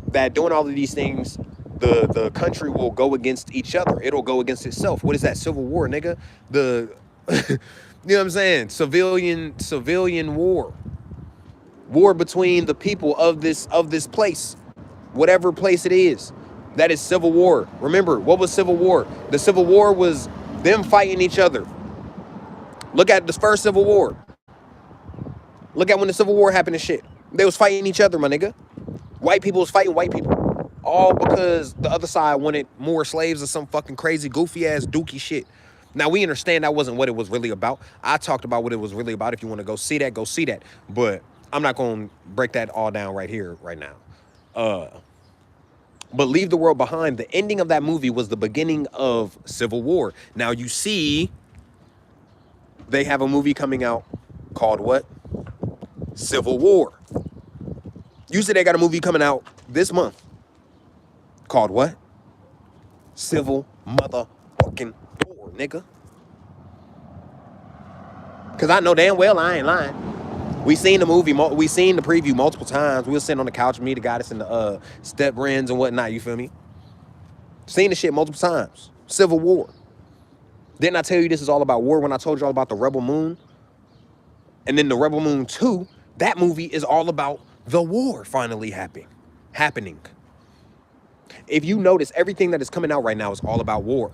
that doing all of these things, the country will go against each other. It'll go against itself. What is that? Civil war, nigga. You know what I'm saying? Civilian war. War between the people of this place. Whatever place it is. That is civil war. Remember, what was civil war? The civil war was them fighting each other. Look at the first Civil War. Look at when the Civil War happened and shit. They was fighting each other, my nigga. White people was fighting white people. All because the other side wanted more slaves or some fucking crazy, goofy-ass, dookie shit. Now, we understand that wasn't what it was really about. I talked about what it was really about. If you want to go see that, go see that. But I'm not going to break that all down right here, right now. But Leave the World Behind, the ending of that movie was the beginning of Civil War. Now, you see, they have a movie coming out called what? Civil War. You said they got a movie coming out this month called what? Civil motherfucking nigga. Because I know damn well I ain't lying. We seen the movie, we seen the preview multiple times. We was sitting on the couch with me, the goddess, and the step Rens and whatnot, you feel me? Seen the shit multiple times. Civil War. Didn't I tell you this is all about war when I told you all about the Rebel Moon? And then the Rebel Moon 2, that movie is all about the war finally happening. If you notice, everything that is coming out right now is all about war.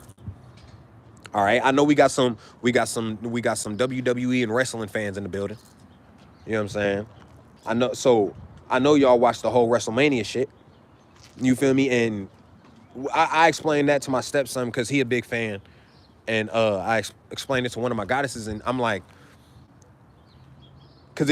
All right. I know we got some WWE and wrestling fans in the building. You know what I'm saying? I know y'all watched the whole WrestleMania shit. You feel me? And I explained that to my stepson because he a big fan. And I explained it to one of my goddesses, and I'm like, because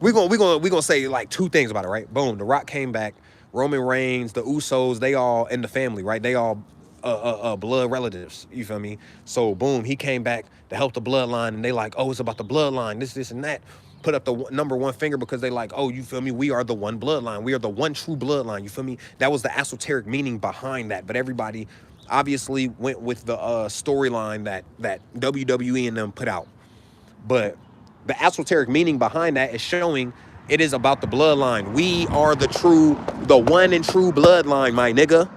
we gonna say like two things about it, right? Boom, The Rock came back, Roman Reigns, the Usos, they all in the family, right? They all blood relatives. You feel me? So boom, he came back to help the bloodline, and they like, oh, it's about the bloodline, this, and that. Put up the number one finger because they like, oh, you feel me? We are the one bloodline. We are the one true bloodline. You feel me? That was the esoteric meaning behind that. But everybody obviously went with the storyline that WWE and them put out. But the esoteric meaning behind that is showing it is about the bloodline. We are the one and true bloodline, my nigga.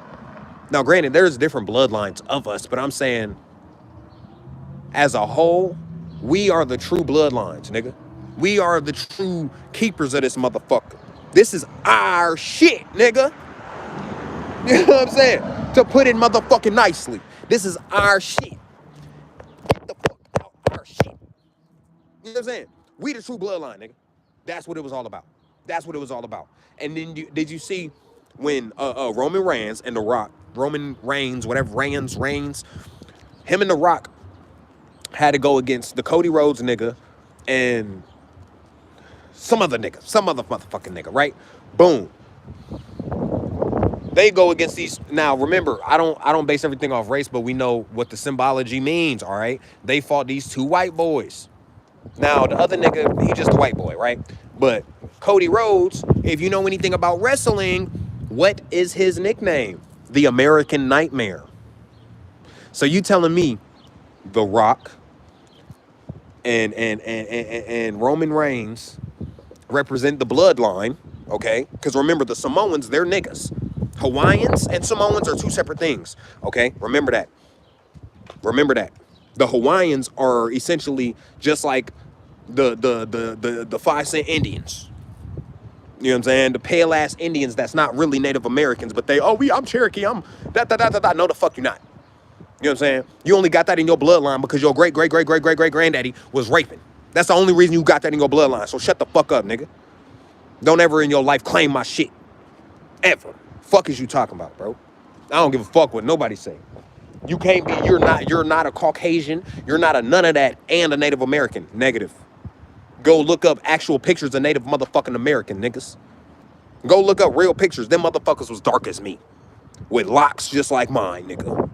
Now, granted, there's different bloodlines of us, but I'm saying as a whole, we are the true bloodlines, nigga. We are the true keepers of this motherfucker. This is our shit, nigga. You know what I'm saying? To put it motherfucking nicely, this is our shit. Get the fuck out our shit. You know what I'm saying? We the true bloodline, nigga. That's what it was all about. That's what it was all about. And then did you see when Roman Reigns and The Rock, Roman Reigns, whatever Reigns, him and The Rock had to go against the Cody Rhodes nigga and some other motherfucking nigga, right? Boom. They go against these. Now remember, I don't base everything off race, but we know what the symbology means, all right? They fought these two white boys. Now, the other nigga, he just a white boy, right? But Cody Rhodes, if you know anything about wrestling, what is his nickname? The American Nightmare. So you telling me The Rock and Roman Reigns represent the bloodline, okay? Because remember, the Samoans, they're niggas. Hawaiians and Samoans are two separate things, okay? Remember that. Remember that. The Hawaiians are essentially just like the 5 cent Indians. You know what I'm saying? The pale ass Indians that's not really Native Americans, but I'm Cherokee, I'm that. No, the fuck you not. You know what I'm saying? You only got that in your bloodline because your great granddaddy was raping. That's the only reason you got that in your bloodline. So shut the fuck up, nigga. Don't ever in your life claim my shit. Ever. Fuck is you talking about, bro? I don't give a fuck what nobody say. You can't be, you're not a Caucasian, you're not a none of that, and a Native American. Negative. Go look up actual pictures of Native motherfucking American niggas. Go look up real pictures. Them motherfuckers was dark as me. With locks just like mine, nigga.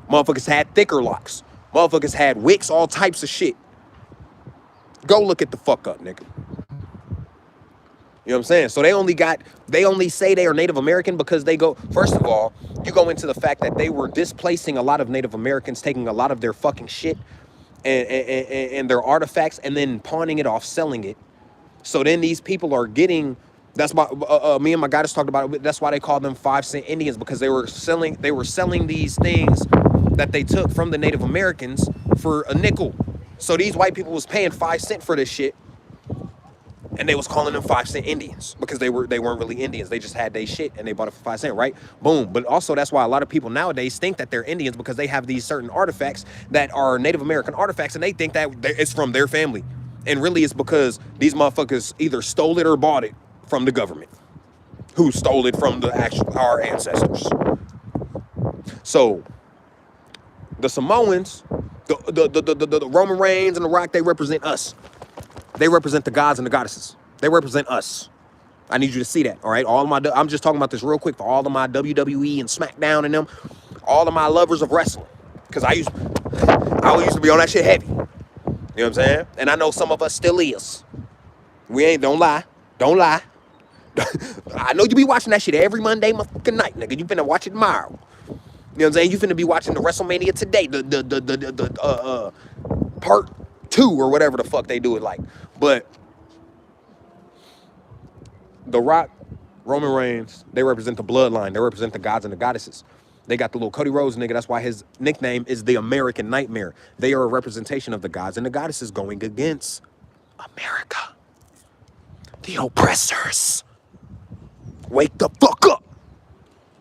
Motherfuckers had thicker locks. Motherfuckers had wicks, all types of shit. Go look at the fuck up, nigga. You know what I'm saying? So they only say they are Native American because they go, first of all, you go into the fact that they were displacing a lot of Native Americans, taking a lot of their fucking shit and their artifacts and then pawning it off, selling it. So then these people are getting, that's why me and my goddess talked about it. That's why they call them 5 cent Indians, because they were selling these things that they took from the Native Americans for a nickel. So these white people was paying 5 cent for this shit. And they was calling them 5 cent Indians because they weren't really Indians. They just had their shit and they bought it for 5 cent, right? Boom. But also that's why a lot of people nowadays think that they're Indians because they have these certain artifacts that are Native American artifacts and they think that it's from their family. And really it's because these motherfuckers either stole it or bought it from the government, who stole it from our ancestors. So the Samoans, the Roman Reigns and The Rock, they represent us. They represent the gods and the goddesses. They represent us. I need you to see that, all right? I'm just talking about this real quick for all of my WWE and SmackDown and them, all of my lovers of wrestling, because I used to be on that shit heavy. You know what I'm saying? And I know some of us still is. Don't lie. I know you be watching that shit every Monday motherfucking night, nigga. You finna watch it tomorrow. You know You know what I'm saying? You finna be watching the WrestleMania today, the part 2 or whatever the fuck they do it like. But The Rock, Roman Reigns, they represent the bloodline. They represent the gods and the goddesses. They got the little Cody Rhodes nigga. That's why his nickname is the American Nightmare. They are a representation of the gods and the goddesses going against America. The oppressors. Wake the fuck up.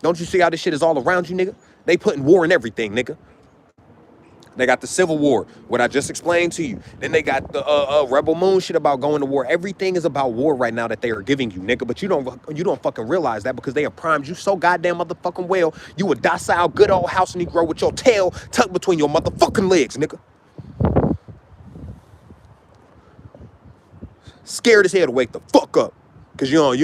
Don't you see how this shit is all around you, nigga? They putting war in everything, nigga. They got the Civil War, what I just explained to you. Then they got the Rebel Moon shit about going to war. Everything is about war right now that they are giving you, nigga. But you don't fucking realize that because they have primed you so goddamn motherfucking well. You a docile, good old house Negro with your tail tucked between your motherfucking legs, nigga. Scared as hell to wake the fuck up. Cause you don't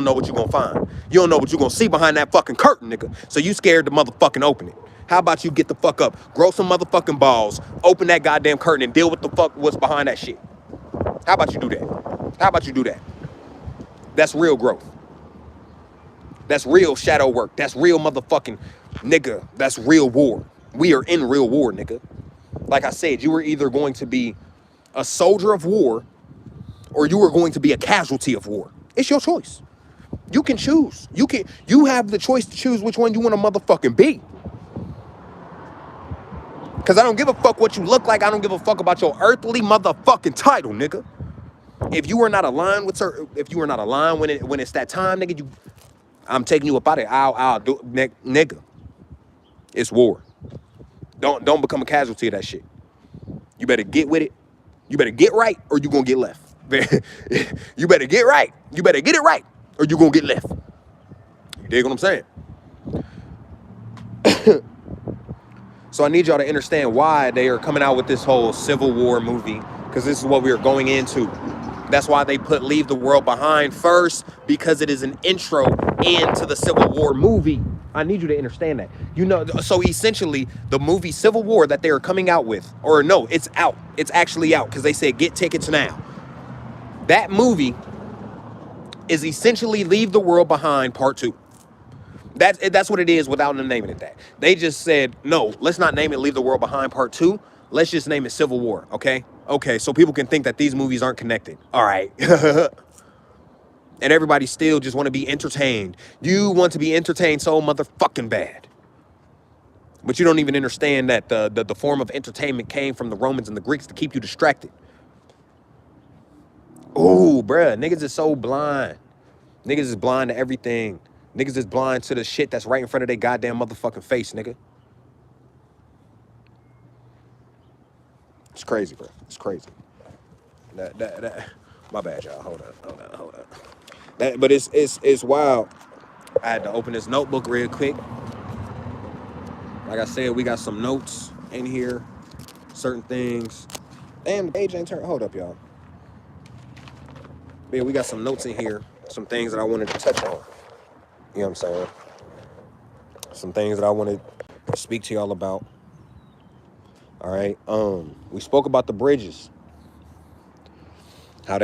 know what you're gonna find. You don't know what you're gonna see behind that fucking curtain, nigga. So you scared to motherfucking open it. How about you get the fuck up, grow some motherfucking balls, open that goddamn curtain and deal with the fuck what's behind that shit? How about you do that? How about you do that? That's real growth. That's real shadow work. That's real motherfucking nigga. That's real war. We are in real war, nigga. Like I said, you were either going to be a soldier of war or you are going to be a casualty of war. It's your choice. You can choose. You have the choice to choose which one you want to motherfucking be. Cause I don't give a fuck what you look like. I don't give a fuck about your earthly motherfucking title, nigga. If you are not aligned with certain, if you are not aligned when it's that time, nigga, I'm taking you up out of it. I'll do, nigga. It's war. Don't become a casualty of that shit. You better get with it. You better get right, or you gonna get left. You better get right. You better get it right, or you gonna get left. You dig what I'm saying? So I need y'all to understand why they are coming out with this whole Civil War movie, because this is what we are going into. That's why they put Leave the World Behind first, because it is an intro into the Civil War movie. I need you to understand that. You know, so essentially the movie Civil War that they are coming out with, or no, it's out. It's actually out because they said get tickets now. That movie is essentially Leave the World Behind Part 2. That's what it is without them naming it that. They just said, no, let's not name it Leave the World Behind Part 2. Let's just name it Civil War, okay? Okay, so people can think that these movies aren't connected. All right. And everybody still just want to be entertained. You want to be entertained so motherfucking bad. But you don't even understand that the form of entertainment came from the Romans and the Greeks to keep you distracted. Oh, bruh, niggas is so blind. Niggas is blind to everything. Niggas is blind to the shit that's right in front of their goddamn motherfucking face, nigga. It's crazy, bro. It's crazy. My bad, y'all. Hold on. But it's wild. I had to open this notebook real quick. Like I said, we got some notes in here. Certain things. Damn, the page ain't turned. Hold up, y'all. Yeah, we got some notes in here. Some things that I wanted to touch on. You know what I'm saying? Some things that I wanted to speak to y'all about. All right. We spoke about the bridges. How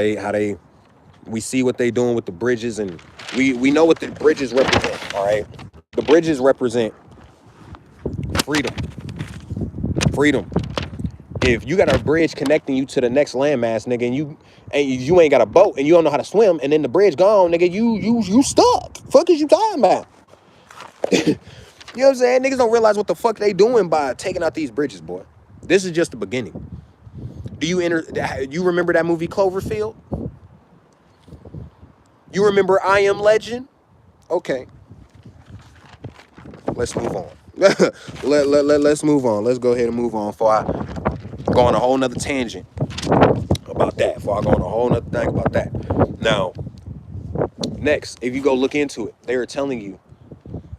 we see what they doing with the bridges, and we know what the bridges represent. All right. The bridges represent freedom. Freedom. If you got a bridge connecting you to the next landmass, nigga, and you ain't got a boat and you don't know how to swim, and then the bridge gone, nigga, you stuck. Fuck is you talking about? You know what I'm saying? Niggas don't realize what the fuck they doing by taking out these bridges, boy. This is just the beginning. You remember that movie Cloverfield? You remember I Am Legend? Okay. Let's move on. Let's move on. Let's go ahead and move on before I go on a whole nother tangent about that. Before I go on a whole nother thing about that. Now, next, if you go look into it, they are telling you,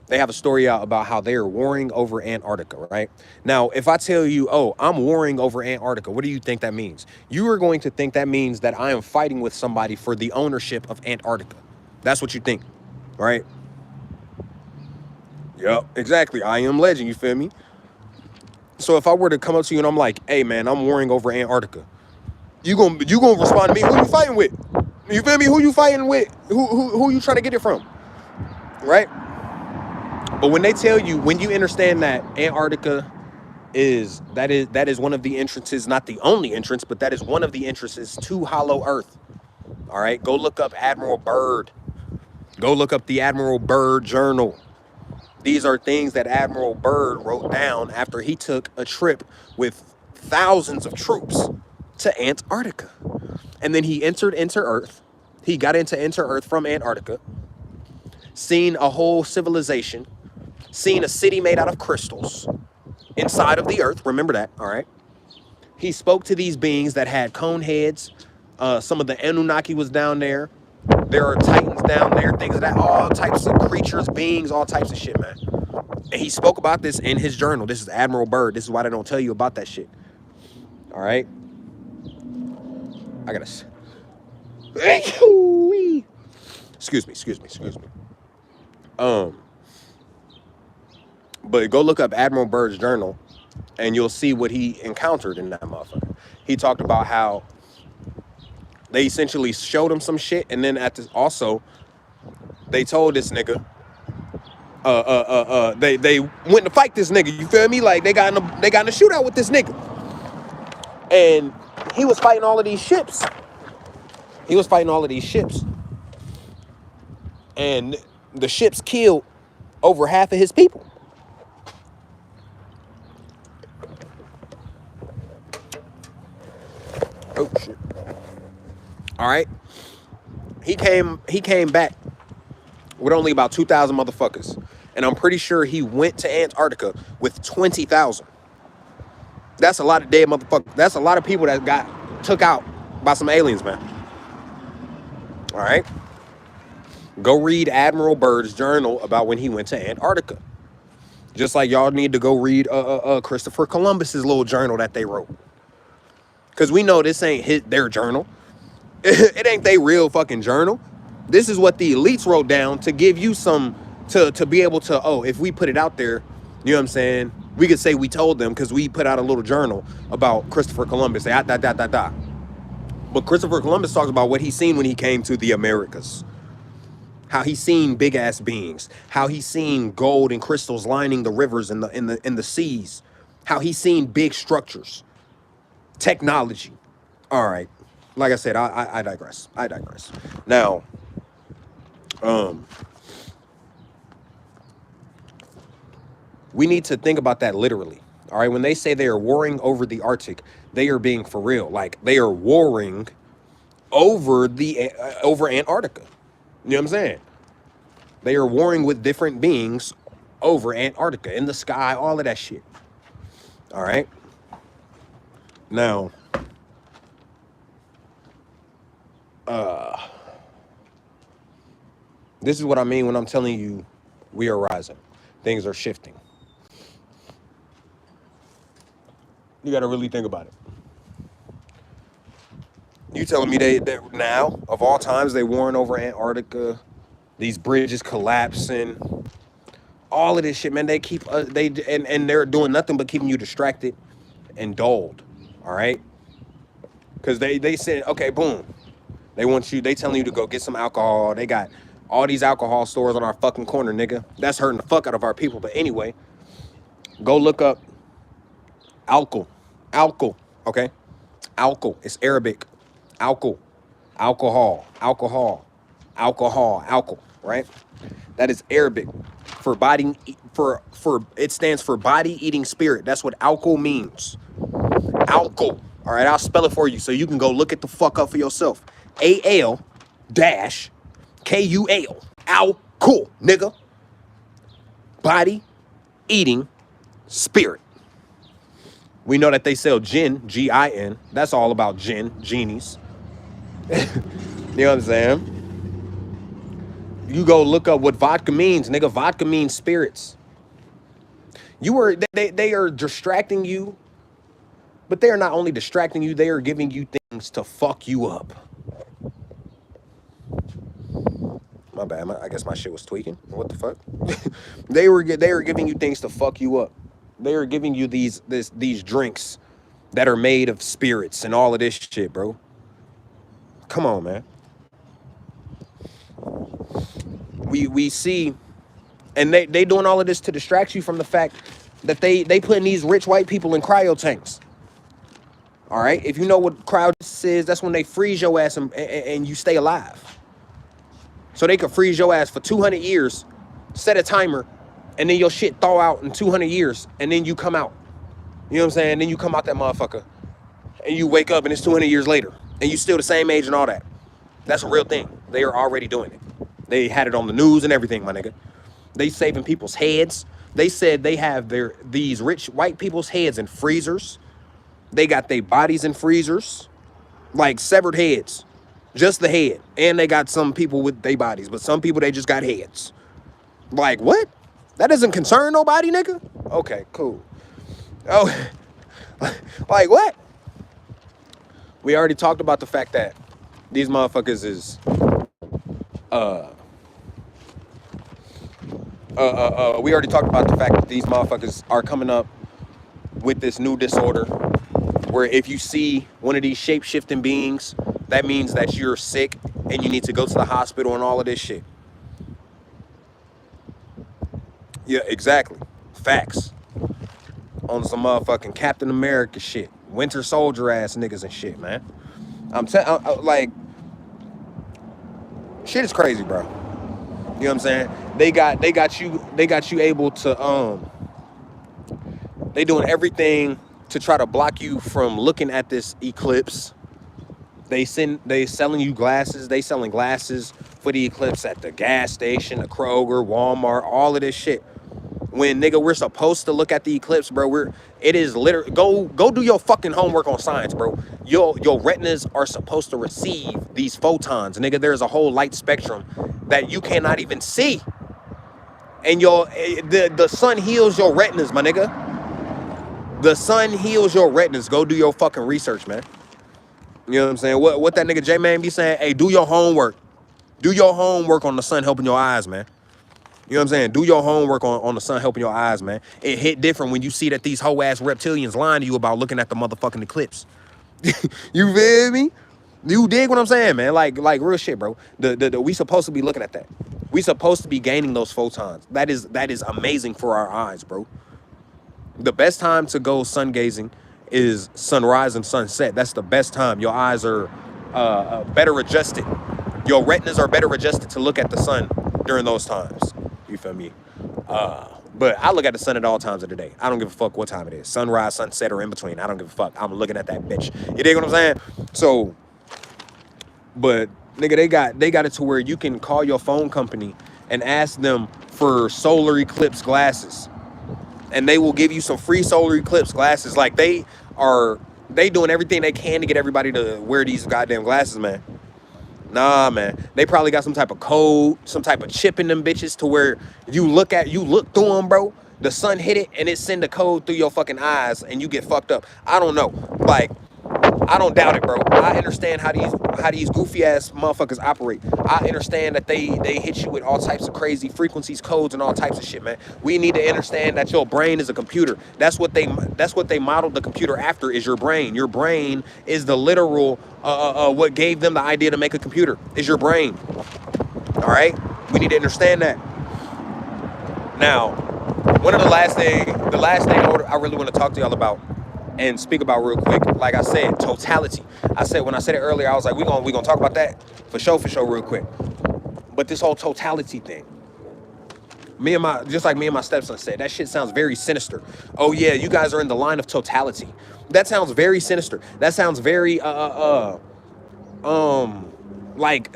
they have a story out about how they are warring over Antarctica, right? Now, if I tell you, oh, I'm warring over Antarctica, what do you think that means? You are going to think that means that I am fighting with somebody for the ownership of Antarctica. That's what you think, right? Yep, exactly. I Am Legend, you feel me? So if I were to come up to you and I'm like, hey, man, I'm warring over Antarctica, you gonna respond to me, who you fighting with? You feel me? Who you fighting with? Who you trying to get it from? Right? But when they tell you, when you understand that Antarctica that is one of the entrances, not the only entrance, but that is one of the entrances to Hollow Earth. All right, go look up Admiral Byrd. Go look up the Admiral Byrd Journal. These are things that Admiral Byrd wrote down after he took a trip with thousands of troops to Antarctica. And then he entered into Earth. He got into Enter Earth from Antarctica, seen a whole civilization, seen a city made out of crystals inside of the Earth. Remember that, all right? He spoke to these beings that had cone heads. Some of the Anunnaki was down there. There are titans down there, things of that, all types of creatures, beings, all types of shit, man. And he spoke about this in his journal. This is Admiral Byrd. This is why they don't tell you about that shit. All right? I gotta... Excuse me. But go look up Admiral Byrd's journal, and you'll see what he encountered in that motherfucker. He talked about how they essentially showed him some shit, and then at this also, they told this nigga, they went to fight this nigga. You feel me? Like they got in a shootout with this nigga, and he was fighting all of these ships. And the ships killed over half of his people. Oh shit! All right, he came back with only about 2,000 motherfuckers, and I'm pretty sure he went to Antarctica with 20,000. That's a lot of dead motherfuckers. That's a lot of people that got took out by some aliens, man. All right, go read Admiral Byrd's journal about when he went to Antarctica. Just like y'all need to go read Christopher Columbus's little journal that they wrote. Because we know this ain't their journal. It ain't their real fucking journal. This is what the elites wrote down to give you some, to be able to, oh, if we put it out there, you know what I'm saying? We could say we told them because we put out a little journal about Christopher Columbus. But Christopher Columbus talks about what he seen when he came to the Americas. How he seen big ass beings, how he seen gold and crystals lining the rivers and the seas, how he seen big structures, technology. All right, like I said, I digress. Now, we need to think about that literally. All right, when they say they are warring over the Arctic, they are being for real. Like they are warring over over Antarctica. You know what I'm saying? They are warring with different beings over Antarctica, in the sky, all of that shit. All right? Now, this is what I mean when I'm telling you we are rising. Things are shifting. You got to really think about it. You telling me they now, of all times, they warring over Antarctica, these bridges collapsing, all of this shit, man. They keep and they're doing nothing but keeping you distracted and dulled. All right, because they said, okay, boom, they telling you to go get some alcohol. They got all these alcohol stores on our fucking corner, nigga. That's hurting the fuck out of our people. But anyway, go look up alcohol, okay, alcohol. It's Arabic, alcohol, right? That is Arabic for body, for it stands for body eating spirit. That's what alcohol means. Alcohol. All right, I'll spell it for you so you can go look it the fuck up for yourself. AL-KUL. Alcohol, nigga. Body eating spirit. We know that they sell gin, G-I-N. That's all about gin, genies. You know what I'm saying? You go look up what vodka means, nigga. Vodka means spirits. They are distracting you, but they are not only distracting you, they are giving you things to fuck you up. My bad. I guess my shit was tweaking. What the fuck? They were giving you things to fuck you up. They are giving you these drinks that are made of spirits and all of this shit, bro. Come on, man. We see And they doing all of this to distract you from the fact that they putting these rich white people in cryo tanks. All right. If you know what cryogenesis is, that's when they freeze your ass and you stay alive. So they could freeze your ass for 200 years, set a timer, and then your shit thaw out in 200 years, and then you come out. You know what I'm saying? Then you come out that motherfucker, and you wake up, and it's 200 years later, and you still the same age and all that. That's a real thing. They are already doing it. They had it on the news and everything, my nigga. They saving people's heads. They said they have these rich white people's heads in freezers. They got their bodies in freezers, like severed heads, just the head. And they got some people with their bodies, but some people, they just got heads. Like, what? That doesn't concern nobody, nigga? Okay, cool. Oh, like what? We already talked about the fact that these motherfuckers is we already talked about the fact that these motherfuckers are coming up with this new disorder where if you see one of these shape-shifting beings, that means that you're sick and you need to go to the hospital and all of this shit. Yeah, exactly. Facts. On some motherfucking Captain America shit. Winter Soldier ass niggas and shit, man. Like, shit is crazy, bro. You know what I'm saying? They got you able to they doing everything to try to block you from looking at this eclipse. They selling you glasses. They selling glasses for the eclipse at the gas station, the Kroger, Walmart, all of this shit. When nigga, we're supposed to look at the eclipse, bro. It is literally go do your fucking homework on science, bro. Your retinas are supposed to receive these photons, nigga. There's a whole light spectrum that you cannot even see, and the sun heals your retinas, my nigga. The sun heals your retinas. Go do your fucking research, man. You know what I'm saying? What that nigga J-Man be saying? Hey, do your homework. Do your homework on the sun helping your eyes, man. You know what I'm saying? Do your homework on the sun helping your eyes, man. It hit different when you see that these hoe ass reptilians lying to you about looking at the motherfucking eclipse. You feel me? You dig what I'm saying, man? Like real shit, bro. We supposed to be looking at that. We supposed to be gaining those photons. That is amazing for our eyes, bro. The best time to go sun gazing is sunrise and sunset. That's the best time. Your eyes are better adjusted. Your retinas are better adjusted to look at the sun during those times. You feel me? But I look at the sun at all times of the day. I don't give a fuck what time it is. Sunrise, sunset, or in between. I don't give a fuck. I'm looking at that bitch. You dig what I'm saying? So, but nigga, they got it to where you can call your phone company and ask them for solar eclipse glasses. And they will give you some free solar eclipse glasses. Like they doing everything they can to get everybody to wear these goddamn glasses, man. Nah, man. They probably got some type of code, some type of chip in them bitches to where you look through them, bro. The sun hit it and it send a code through your fucking eyes and you get fucked up. I don't know. Like, I don't doubt it, bro. I understand how these goofy ass motherfuckers operate. I understand that they hit you with all types of crazy frequencies, codes, and all types of shit, man. We need to understand that your brain is a computer. That's what they modeled the computer after, is your brain. Your brain is the literal what gave them the idea to make a computer, is your brain. All right? We need to understand that. Now, one of the last thing I really want to talk to y'all about and speak about real quick, like I said, totality. When I said it earlier, I was like, we gonna talk about that for sure, real quick. But this whole totality thing, just like me and my stepson said, that shit sounds very sinister. Oh yeah, you guys are in the line of totality. That sounds very sinister. That sounds very like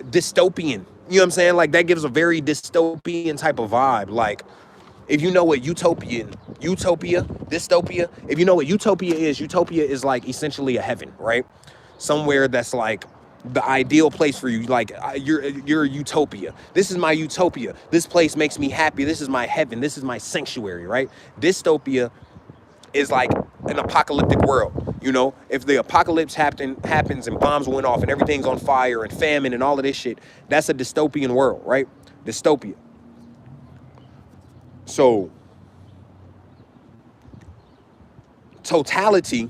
dystopian. You know what I'm saying? Like that gives a very dystopian type of vibe. Like, if you know what dystopia, if you know what utopia is like essentially a heaven, right? Somewhere that's like the ideal place for you. Like you're utopia. This is my utopia. This place makes me happy. This is my heaven. This is my sanctuary, right? Dystopia is like an apocalyptic world. You know, if the apocalypse happens and bombs went off and everything's on fire and famine and all of this shit, that's a dystopian world, right? Dystopia. So totality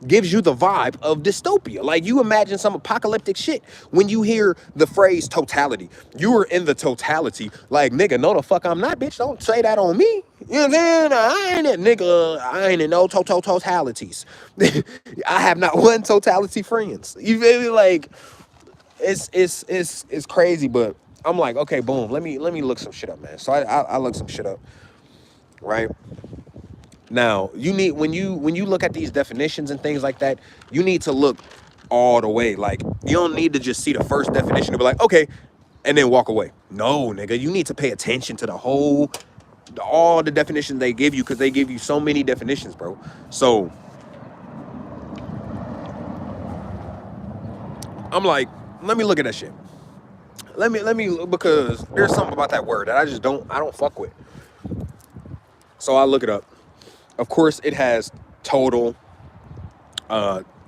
gives you the vibe of dystopia. Like, you imagine some apocalyptic shit when you hear the phrase totality. You are in the totality. Like, nigga, no the fuck I'm not, bitch. Don't say that on me. You know what I'm saying? I ain't it, nigga. I ain't in no totalities. I have not one totality friends. You feel me? Like, it's crazy, but I'm like, okay, boom. Let me look some shit up, man. So I look some shit up, right? Now, you need, when you look at these definitions and things like that, you need to look all the way. Like, you don't need to just see the first definition and be like, okay, and then walk away. No, nigga, you need to pay attention to all the definitions they give you, because they give you so many definitions, bro. So I'm like, let me look at that shit. Let me, because there's something about that word that I don't fuck with. So I look it up. Of course, it has total,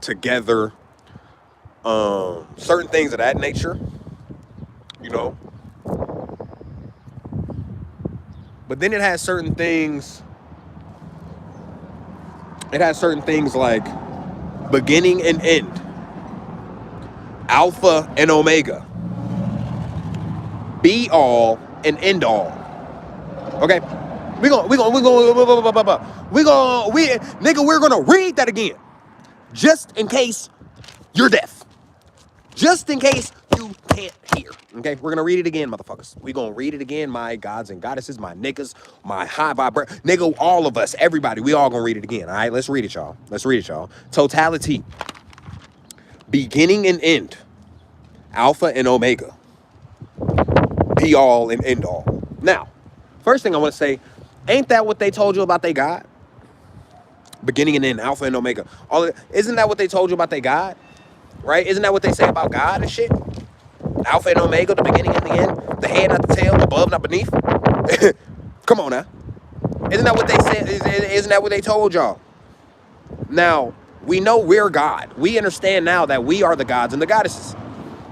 together, certain things of that nature, you know. But then it has certain things. It has certain things like beginning and end, alpha and omega, be all and end all. Okay, we're gonna read that again, just in case you're deaf. Just in case you can't hear. Okay, we're gonna read it again, motherfuckers. We're gonna read it again, my gods and goddesses, my niggas, my high vibrate. Nigga, all of us, everybody, we all gonna read it again. All right, let's read it, y'all. Let's read it, y'all. Totality, beginning and end, alpha and omega, be all and end all. Now, first thing I wanna say, ain't that what they told you about they God? Beginning and end, alpha and omega. Isn't that what they told you about they God? Right? Isn't that what they say about God and shit? Alpha and omega, the beginning and the end, the head, not the tail, above, not beneath. Come on now. Isn't that what they said? Isn't that what they told y'all? Now, we know we're God. We understand now that we are the gods and the goddesses. You know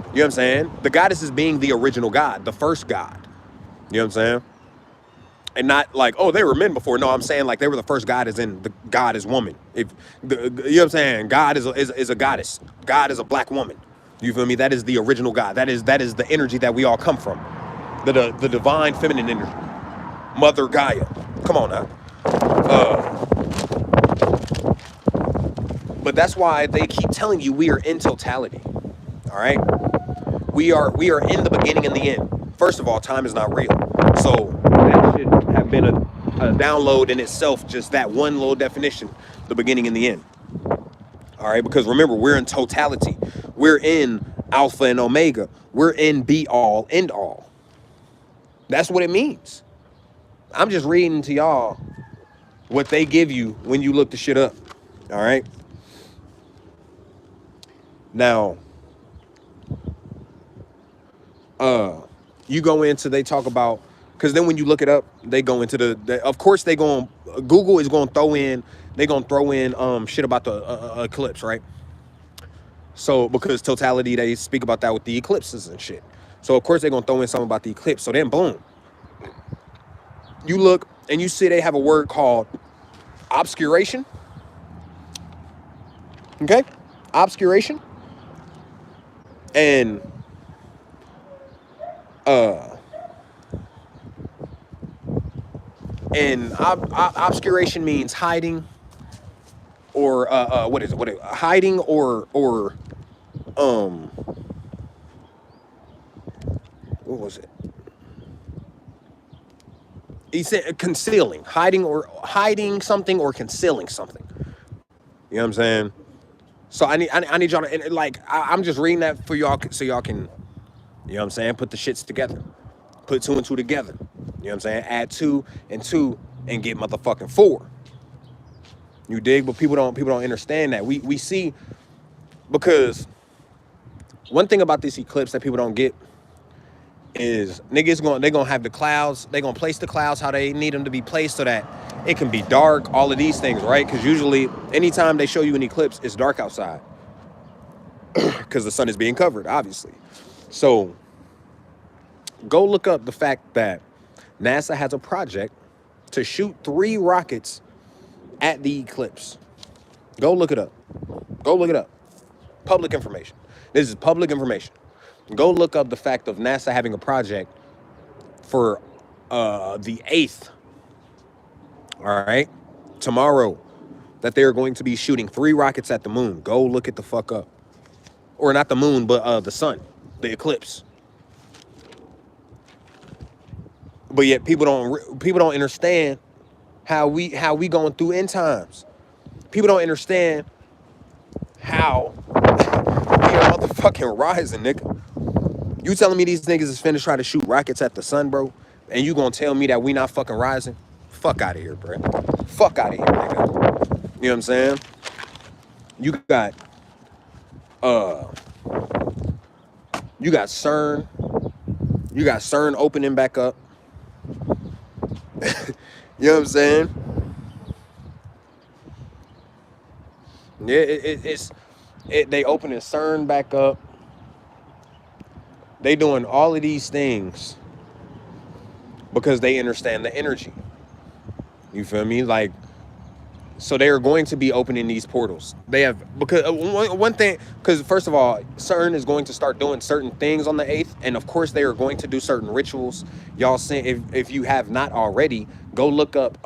what I'm saying? The goddesses being the original God, the first God. You know what I'm saying? And not like, oh, they were men before. No, I'm saying like they were the first God, as in the God is woman. If you know what I'm saying? God is a goddess. God is a black woman. You feel me? That is the original God. That is the energy that we all come from. The divine feminine energy. Mother Gaia. Come on now. But that's why they keep telling you we are in totality. All right? We are in the beginning and the end. First of all, time is not real. So that should have been a download in itself, just that one little definition, the beginning and the end. All right? Because remember, we're in totality. We're in alpha and omega. We're in be all, end all. That's what it means. I'm just reading to y'all what they give you when you look the shit up. All right? Now, you go into, they talk about, because then when you look it up, they go into of course they going, Google is going to throw in, shit about the eclipse, right? So, because totality, they speak about that with the eclipses and shit. So, of course, they're going to throw in something about the eclipse. So then, boom. You look, and you see they have a word called obscuration. Okay? Obscuration. And, obscuration means hiding, or, what is it? Hiding or, what was it? He said concealing, hiding something or concealing something. You know what I'm saying? So I need y'all to, and like, I'm just reading that for y'all so y'all can, you know what I'm saying, put the shits together. Put two and two together. You know what I'm saying? Add two and get motherfucking four. You dig? But people don't understand that. We see, because one thing about this eclipse that people don't get is they're gonna have the clouds, they're gonna place the clouds how they need them to be placed so that it can be dark, all of these things, right? Because usually anytime they show you an eclipse, it's dark outside because the sun is being covered, obviously. So go look up the fact that NASA has a project to shoot 3 rockets at the eclipse. Go look it up. Go look it up. Public information. This is public information. Go look up the fact of NASA having a project for the 8th, all right, tomorrow, that they're going to be shooting 3 rockets at the moon. Go look it the fuck up. Or not the moon, but the sun, the eclipse. But yet people don't understand how we going through end times. People don't understand how we are motherfucking rising, nigga. You telling me these niggas is finna try to shoot rockets at the sun, bro? And you gonna tell me that we not fucking rising? Fuck out of here, bro. Fuck out of here, nigga. You know what I'm saying? You got uh you got CERN. You got CERN opening back up. You know what I'm saying? Yeah, they opening CERN back up. They doing all of these things because they understand the energy. You feel me? Like, so they are going to be opening these portals. They have, because one thing, because first of all, CERN is going to start doing certain things on the 8th, and of course they are going to do certain rituals. Y'all see, if you have not already, go look up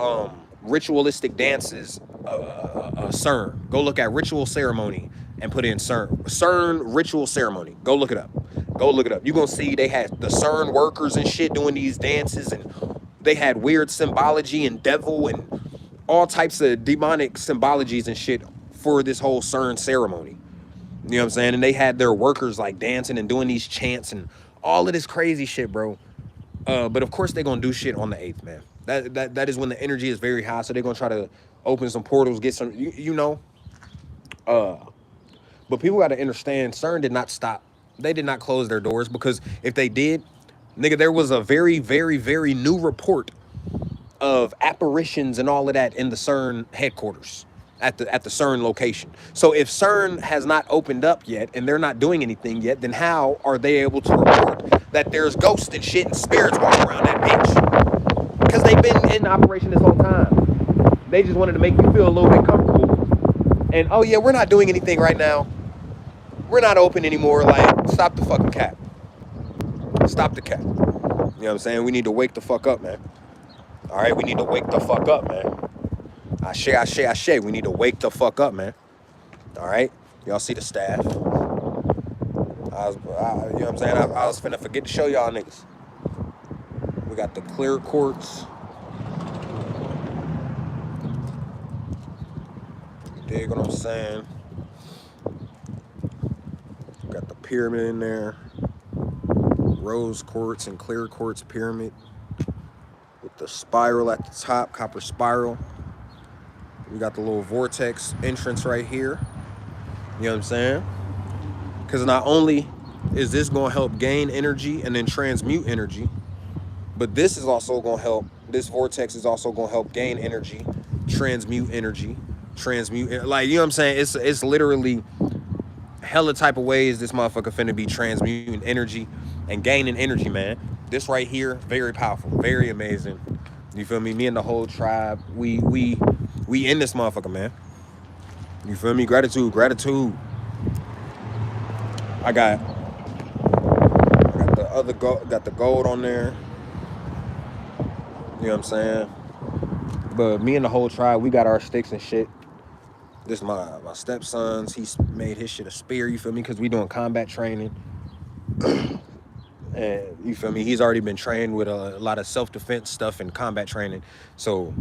ritualistic dances, CERN. Go look at ritual ceremony and put in CERN ritual ceremony. Go look it up. Go look it up. You're gonna see they had the CERN workers and shit doing these dances, and they had weird symbology and devil and all types of demonic symbologies and shit for this whole CERN ceremony. You know what I'm saying? And they had their workers like dancing and doing these chants and all of this crazy shit, bro. But of course they're gonna do shit on the 8th, man. That is when the energy is very high. So they're gonna try to open some portals, get some, you know. But people got to understand, CERN did not stop. They did not close their doors, because if they did, nigga, there was a very, very, very new report of apparitions and all of that in the CERN headquarters at the CERN location. So if CERN has not opened up yet and they're not doing anything yet, then how are they able to report that there's ghosts and shit and spirits walking around that bitch? Because they've been in operation this whole time. They just wanted to make you feel a little bit comfortable. And oh yeah, we're not doing anything right now. We're not open anymore. Like, stop the fucking cap. Stop the cap. You know what I'm saying? We need to wake the fuck up, man. All right, we need to wake the fuck up, man. Ashe. We need to wake the fuck up, man. All right? Y'all see the staff. You know what I'm saying? I was finna forget to show y'all niggas. We got the clear quartz. You dig what I'm saying? We got the pyramid in there. Rose quartz and clear quartz pyramid. With the spiral at the top, copper spiral. We got the little vortex entrance right here. You know what I'm saying? Because not only is this going to help gain energy and then transmute energy, but this is also going to help, this vortex is also going to help gain energy, transmute, like, you know what I'm saying? It's literally hella type of ways this motherfucker finna be transmuting energy and gaining energy, man. This right here, very powerful, very amazing. You feel me? Me and the whole tribe, we in this motherfucker, man. You feel me? Gratitude. I got the other gold, got the gold on there. You know what I'm saying? But me and the whole tribe, we got our sticks and shit. This my stepson's. He's made his shit a spear. You feel me? Because we doing combat training. And you feel me? He's already been trained with a lot of self-defense stuff and combat training. So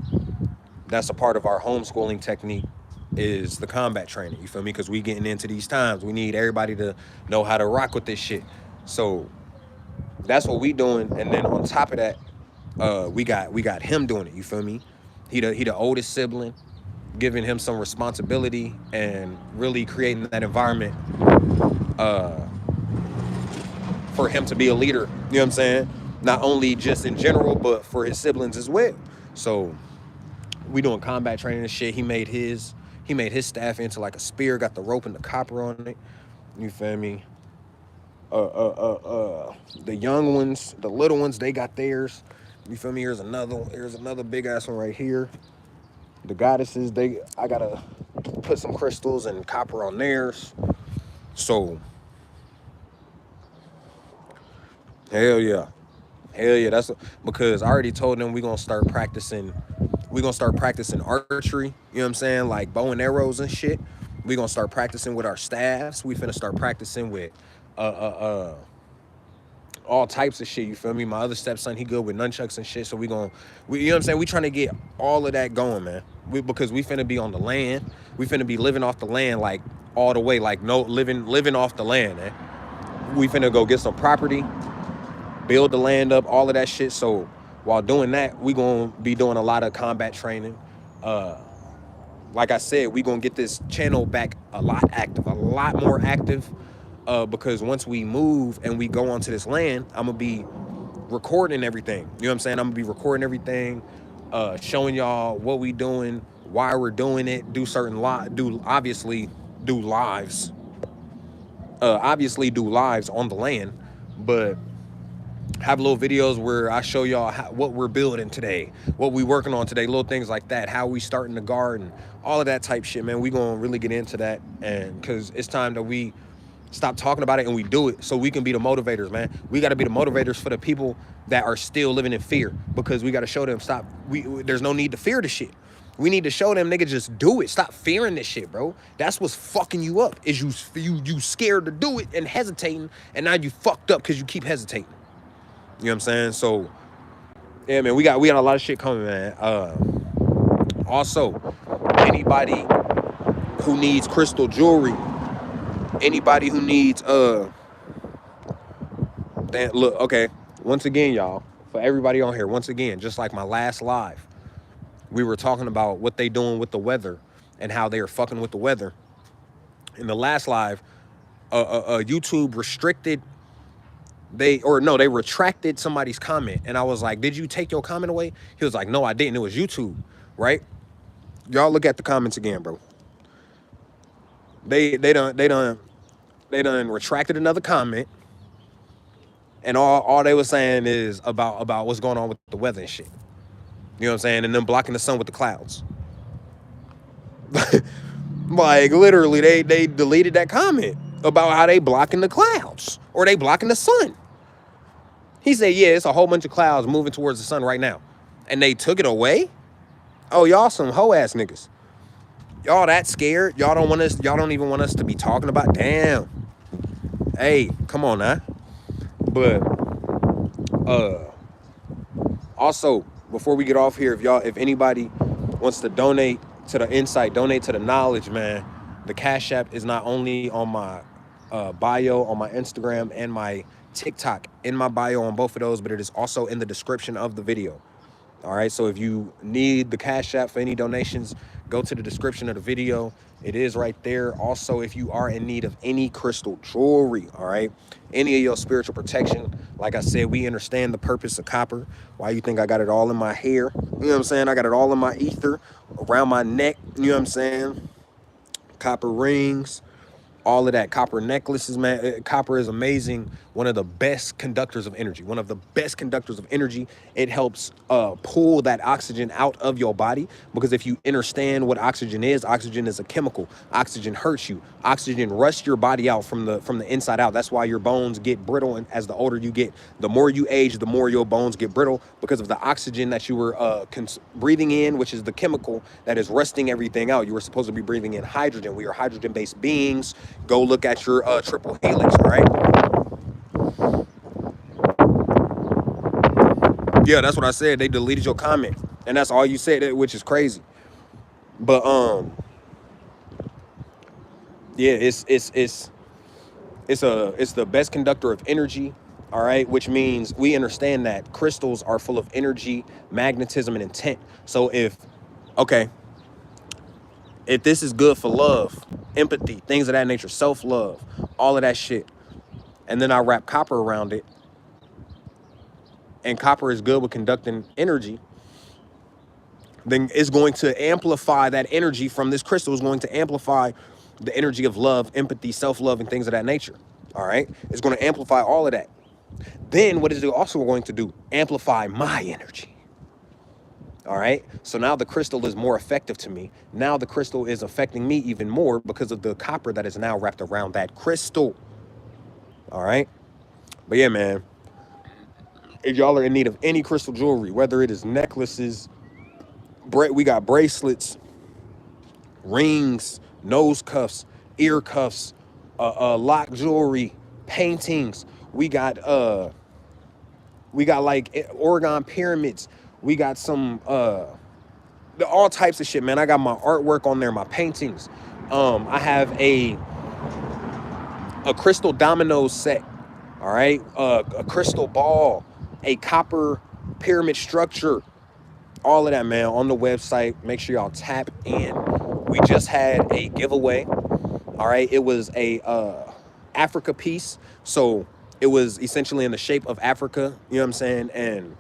that's a part of our homeschooling technique, is the combat training. You feel me? Because we getting into these times. We need everybody to know how to rock with this shit. So that's what we doing. And then on top of that, we got him doing it. You feel me? He the oldest sibling, giving him some responsibility and really creating that environment for him to be a leader. You know what I'm saying? Not only just in general, but for his siblings as well. So we doing combat training and shit. He made his staff into like a spear, got the rope and the copper on it. You feel me? The young ones, the little ones, they got theirs. You feel me? Here's another big ass one right here. The goddesses, I got a put some crystals and copper on theirs. So, hell yeah. Hell yeah. That's because I already told them we're gonna start practicing. We're gonna start practicing archery. You know what I'm saying? Like bow and arrows and shit. We're gonna start practicing with our staffs. We finna start practicing with uh uh uh all types of shit. You feel me? My other stepson, he good with nunchucks and shit. So you know what I'm saying? We trying to get all of that going, man. Because we finna be on the land. We finna be living off the land like all the way, like no living off the land, man. We finna go get some property, build the land up, all of that shit. So while doing that, we gonna be doing a lot of combat training. Uh, like I said, we gonna get this channel back a lot more active. Because once we move and we go onto this land, I'm gonna be recording everything. You know what I'm saying? I'm gonna be recording everything, showing y'all what we doing, why we're doing it, do lives. Obviously do lives on the land, but have little videos where I show y'all what we're building today, what we working on today, little things like that, how we starting the garden, all of that type shit, man. We gonna really get into that, and because it's time that we stop talking about it and we do it, so we can be the motivators, man. We got to be the motivators for the people that are still living in fear, because we got to show them there's no need to fear the shit. We need to show them, nigga, just do it. Stop fearing this shit, bro. That's what's fucking you up, is you scared to do it and hesitating, and now you fucked up because you keep hesitating. You know what I'm saying? So yeah, man, we got a lot of shit coming, man. Also, anybody who needs crystal jewelry, anybody who needs look, okay, once again, y'all, for everybody on here, once again, just like my last live, we were talking about what they doing with the weather and how they are fucking with the weather. In the last live, YouTube they retracted somebody's comment, and I was like, did you take your comment away? He was like, no, I didn't. It was YouTube, right? Y'all look at the comments again, bro. They done retracted another comment, and all they were saying is about what's going on with the weather and shit. You know what I'm saying? And then blocking the sun with the clouds. Like literally, they deleted that comment about how they blocking the clouds or they blocking the sun. He said, yeah, it's a whole bunch of clouds moving towards the sun right now, and they took it away. Oh, y'all some hoe ass niggas. Y'all that scared? Y'all don't even want us to be talking about. Damn. Hey, come on now. But also, before we get off here, if anybody wants to donate to the insight, donate to the knowledge, man, the Cash App is not only on my bio on my Instagram and my TikTok, in my bio on both of those, but it is also in the description of the video. All right, so if you need the Cash App for any donations, go to the description of the video. It is right there. Also, if you are in need of any crystal jewelry, all right, any of your spiritual protection, like I said, we understand the purpose of copper. Why you think I got it all in my hair? You know what I'm saying? I got it all in my ether, around my neck. You know what I'm saying? Copper rings, all of that, copper necklaces, man. Copper is amazing. One of the best conductors of energy. One of the best conductors of energy. It helps pull that oxygen out of your body, because if you understand what oxygen is a chemical. Oxygen hurts you. Oxygen rusts your body out from the inside out. That's why your bones get brittle, and as the older you get, the more you age, the more your bones get brittle, because of the oxygen that you were breathing in, which is the chemical that is rusting everything out. You were supposed to be breathing in hydrogen. We are hydrogen-based beings. Go look at your triple helix, all right? Yeah, that's what I said. They deleted your comment, and that's all you said, which is crazy. But yeah, it's the best conductor of energy, all right, which means we understand that crystals are full of energy, magnetism, and intent. So if this is good for love, empathy, things of that nature, self-love, all of that shit, and then I wrap copper around it, and copper is good with conducting energy, then it's going to amplify that energy from this crystal. Is going to amplify the energy of love, empathy, self-love, and things of that nature. All right, it's going to amplify all of that. Then what is it also going to do? Amplify my energy. All right. So now the crystal is more effective to me. Now the crystal is affecting me even more because of the copper that is now wrapped around that crystal. All right. But yeah, man, if y'all are in need of any crystal jewelry, whether it is necklaces, we got bracelets, rings, nose cuffs, ear cuffs, lock jewelry, paintings. We got like Oregon pyramids. We got some all types of shit, man. I got my artwork on there, my paintings. I have a crystal domino set. All right, a crystal ball, a copper pyramid structure, all of that, man, on the website. Make sure y'all tap in. We just had a giveaway. All right, it was a Africa piece, so it was essentially in the shape of Africa. You know what I'm saying? And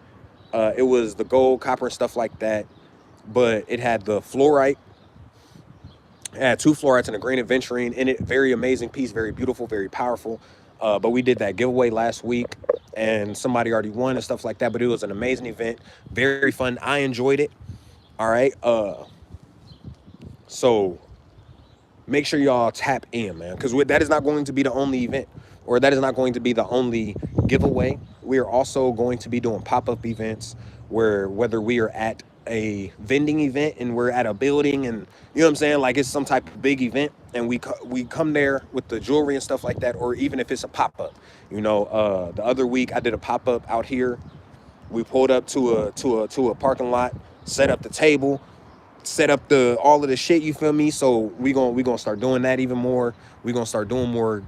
it was the gold, copper, and stuff like that. But it had the fluorite. It had two fluorites and a grain of venturine in it. Very amazing piece, very beautiful, very powerful. But we did that giveaway last week, and somebody already won and stuff like that. But it was an amazing event, very fun. I enjoyed it. All right. So make sure y'all tap in, man, because that is not going to be the only event, or that is not going to be the only giveaway. We are also going to be doing pop-up events where, whether we are at a vending event and we're at a building, and you know what I'm saying, like it's some type of big event, and we come there with the jewelry and stuff like that, or even if it's a pop-up. The other week I did a pop-up out here. We pulled up to a parking lot, set up the table, set up the all of the shit, you feel me? So we gonna start doing that even more. We gonna start doing more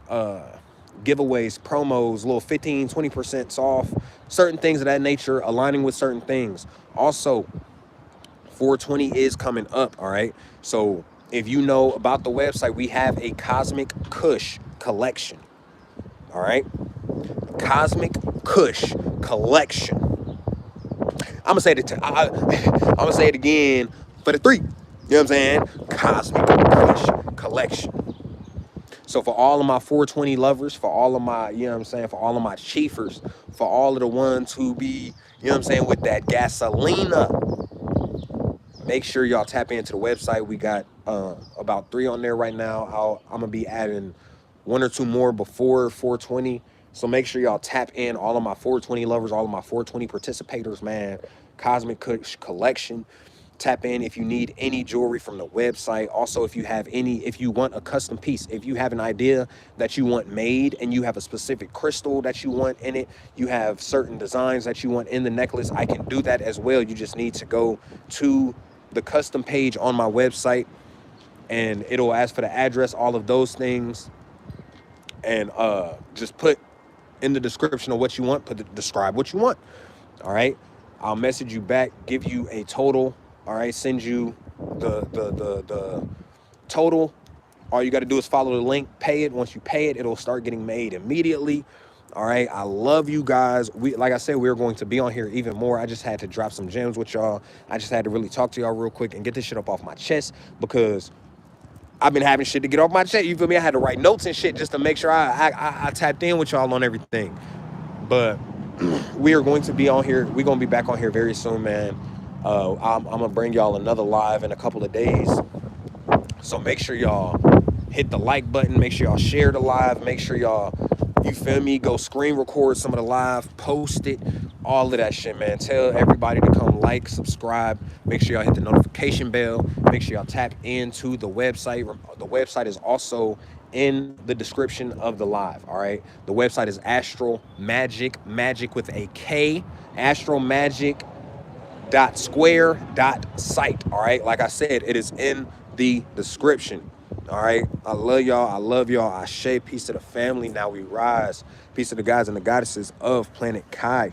giveaways, promos, little 15-20% off, certain things of that nature, aligning with certain things. Also, 420 is coming up. All right, so if you know about the website, we have a Cosmic Kush collection. All right, Cosmic Kush collection. I'm gonna say it. I'm gonna say it again for the three. You know what I'm saying? Cosmic Kush collection. So for all of my 420 lovers, for all of my, you know what I'm saying, for all of my chiefers, for all of the ones who be, you know what I'm saying, with that gasolina, make sure y'all tap into the website. We got about 3 on there right now. I'm gonna be adding 1 or 2 more before 420. So make sure y'all tap in, all of my 420 lovers, all of my 420 participators, man. Cosmic Kush collection. Tap in if you need any jewelry from the website. Also, if you want a custom piece, if you have an idea that you want made and you have a specific crystal that you want in it, you have certain designs that you want in the necklace, I can do that as well. You just need to go to the custom page on my website, and it'll ask for the address, all of those things, and just put in the description of what you want, describe what you want. All right, I'll message you back, give you a total. All right, send you the total. All you got to do is follow the link, pay it. Once you pay it, it'll start getting made immediately. All right, I love you guys. Like I said, we're going to be on here even more. I just had to drop some gems with y'all. I just had to really talk to y'all real quick and get this shit up off my chest, because I've been having shit to get off my chest. You feel me? I had to write notes and shit just to make sure I tapped in with y'all on everything. But we are going to be on here. We're going to be back on here very soon, man. I'm going to bring y'all another live in a couple of days. So make sure y'all hit the like button. Make sure y'all share the live. Make sure y'all, you feel me, go screen record some of the live, post it, all of that shit, man. Tell everybody to come like, subscribe. Make sure y'all hit the notification bell. Make sure y'all tap into the website. The website is also in the description of the live. All right, the website is Magic with a K, Astralmagik.square.site. All right, like I said, it is in the description. All right, I love y'all. I love y'all. I share. Peace to the family. Now we rise. Peace to the guys and the goddesses of Planet Kai.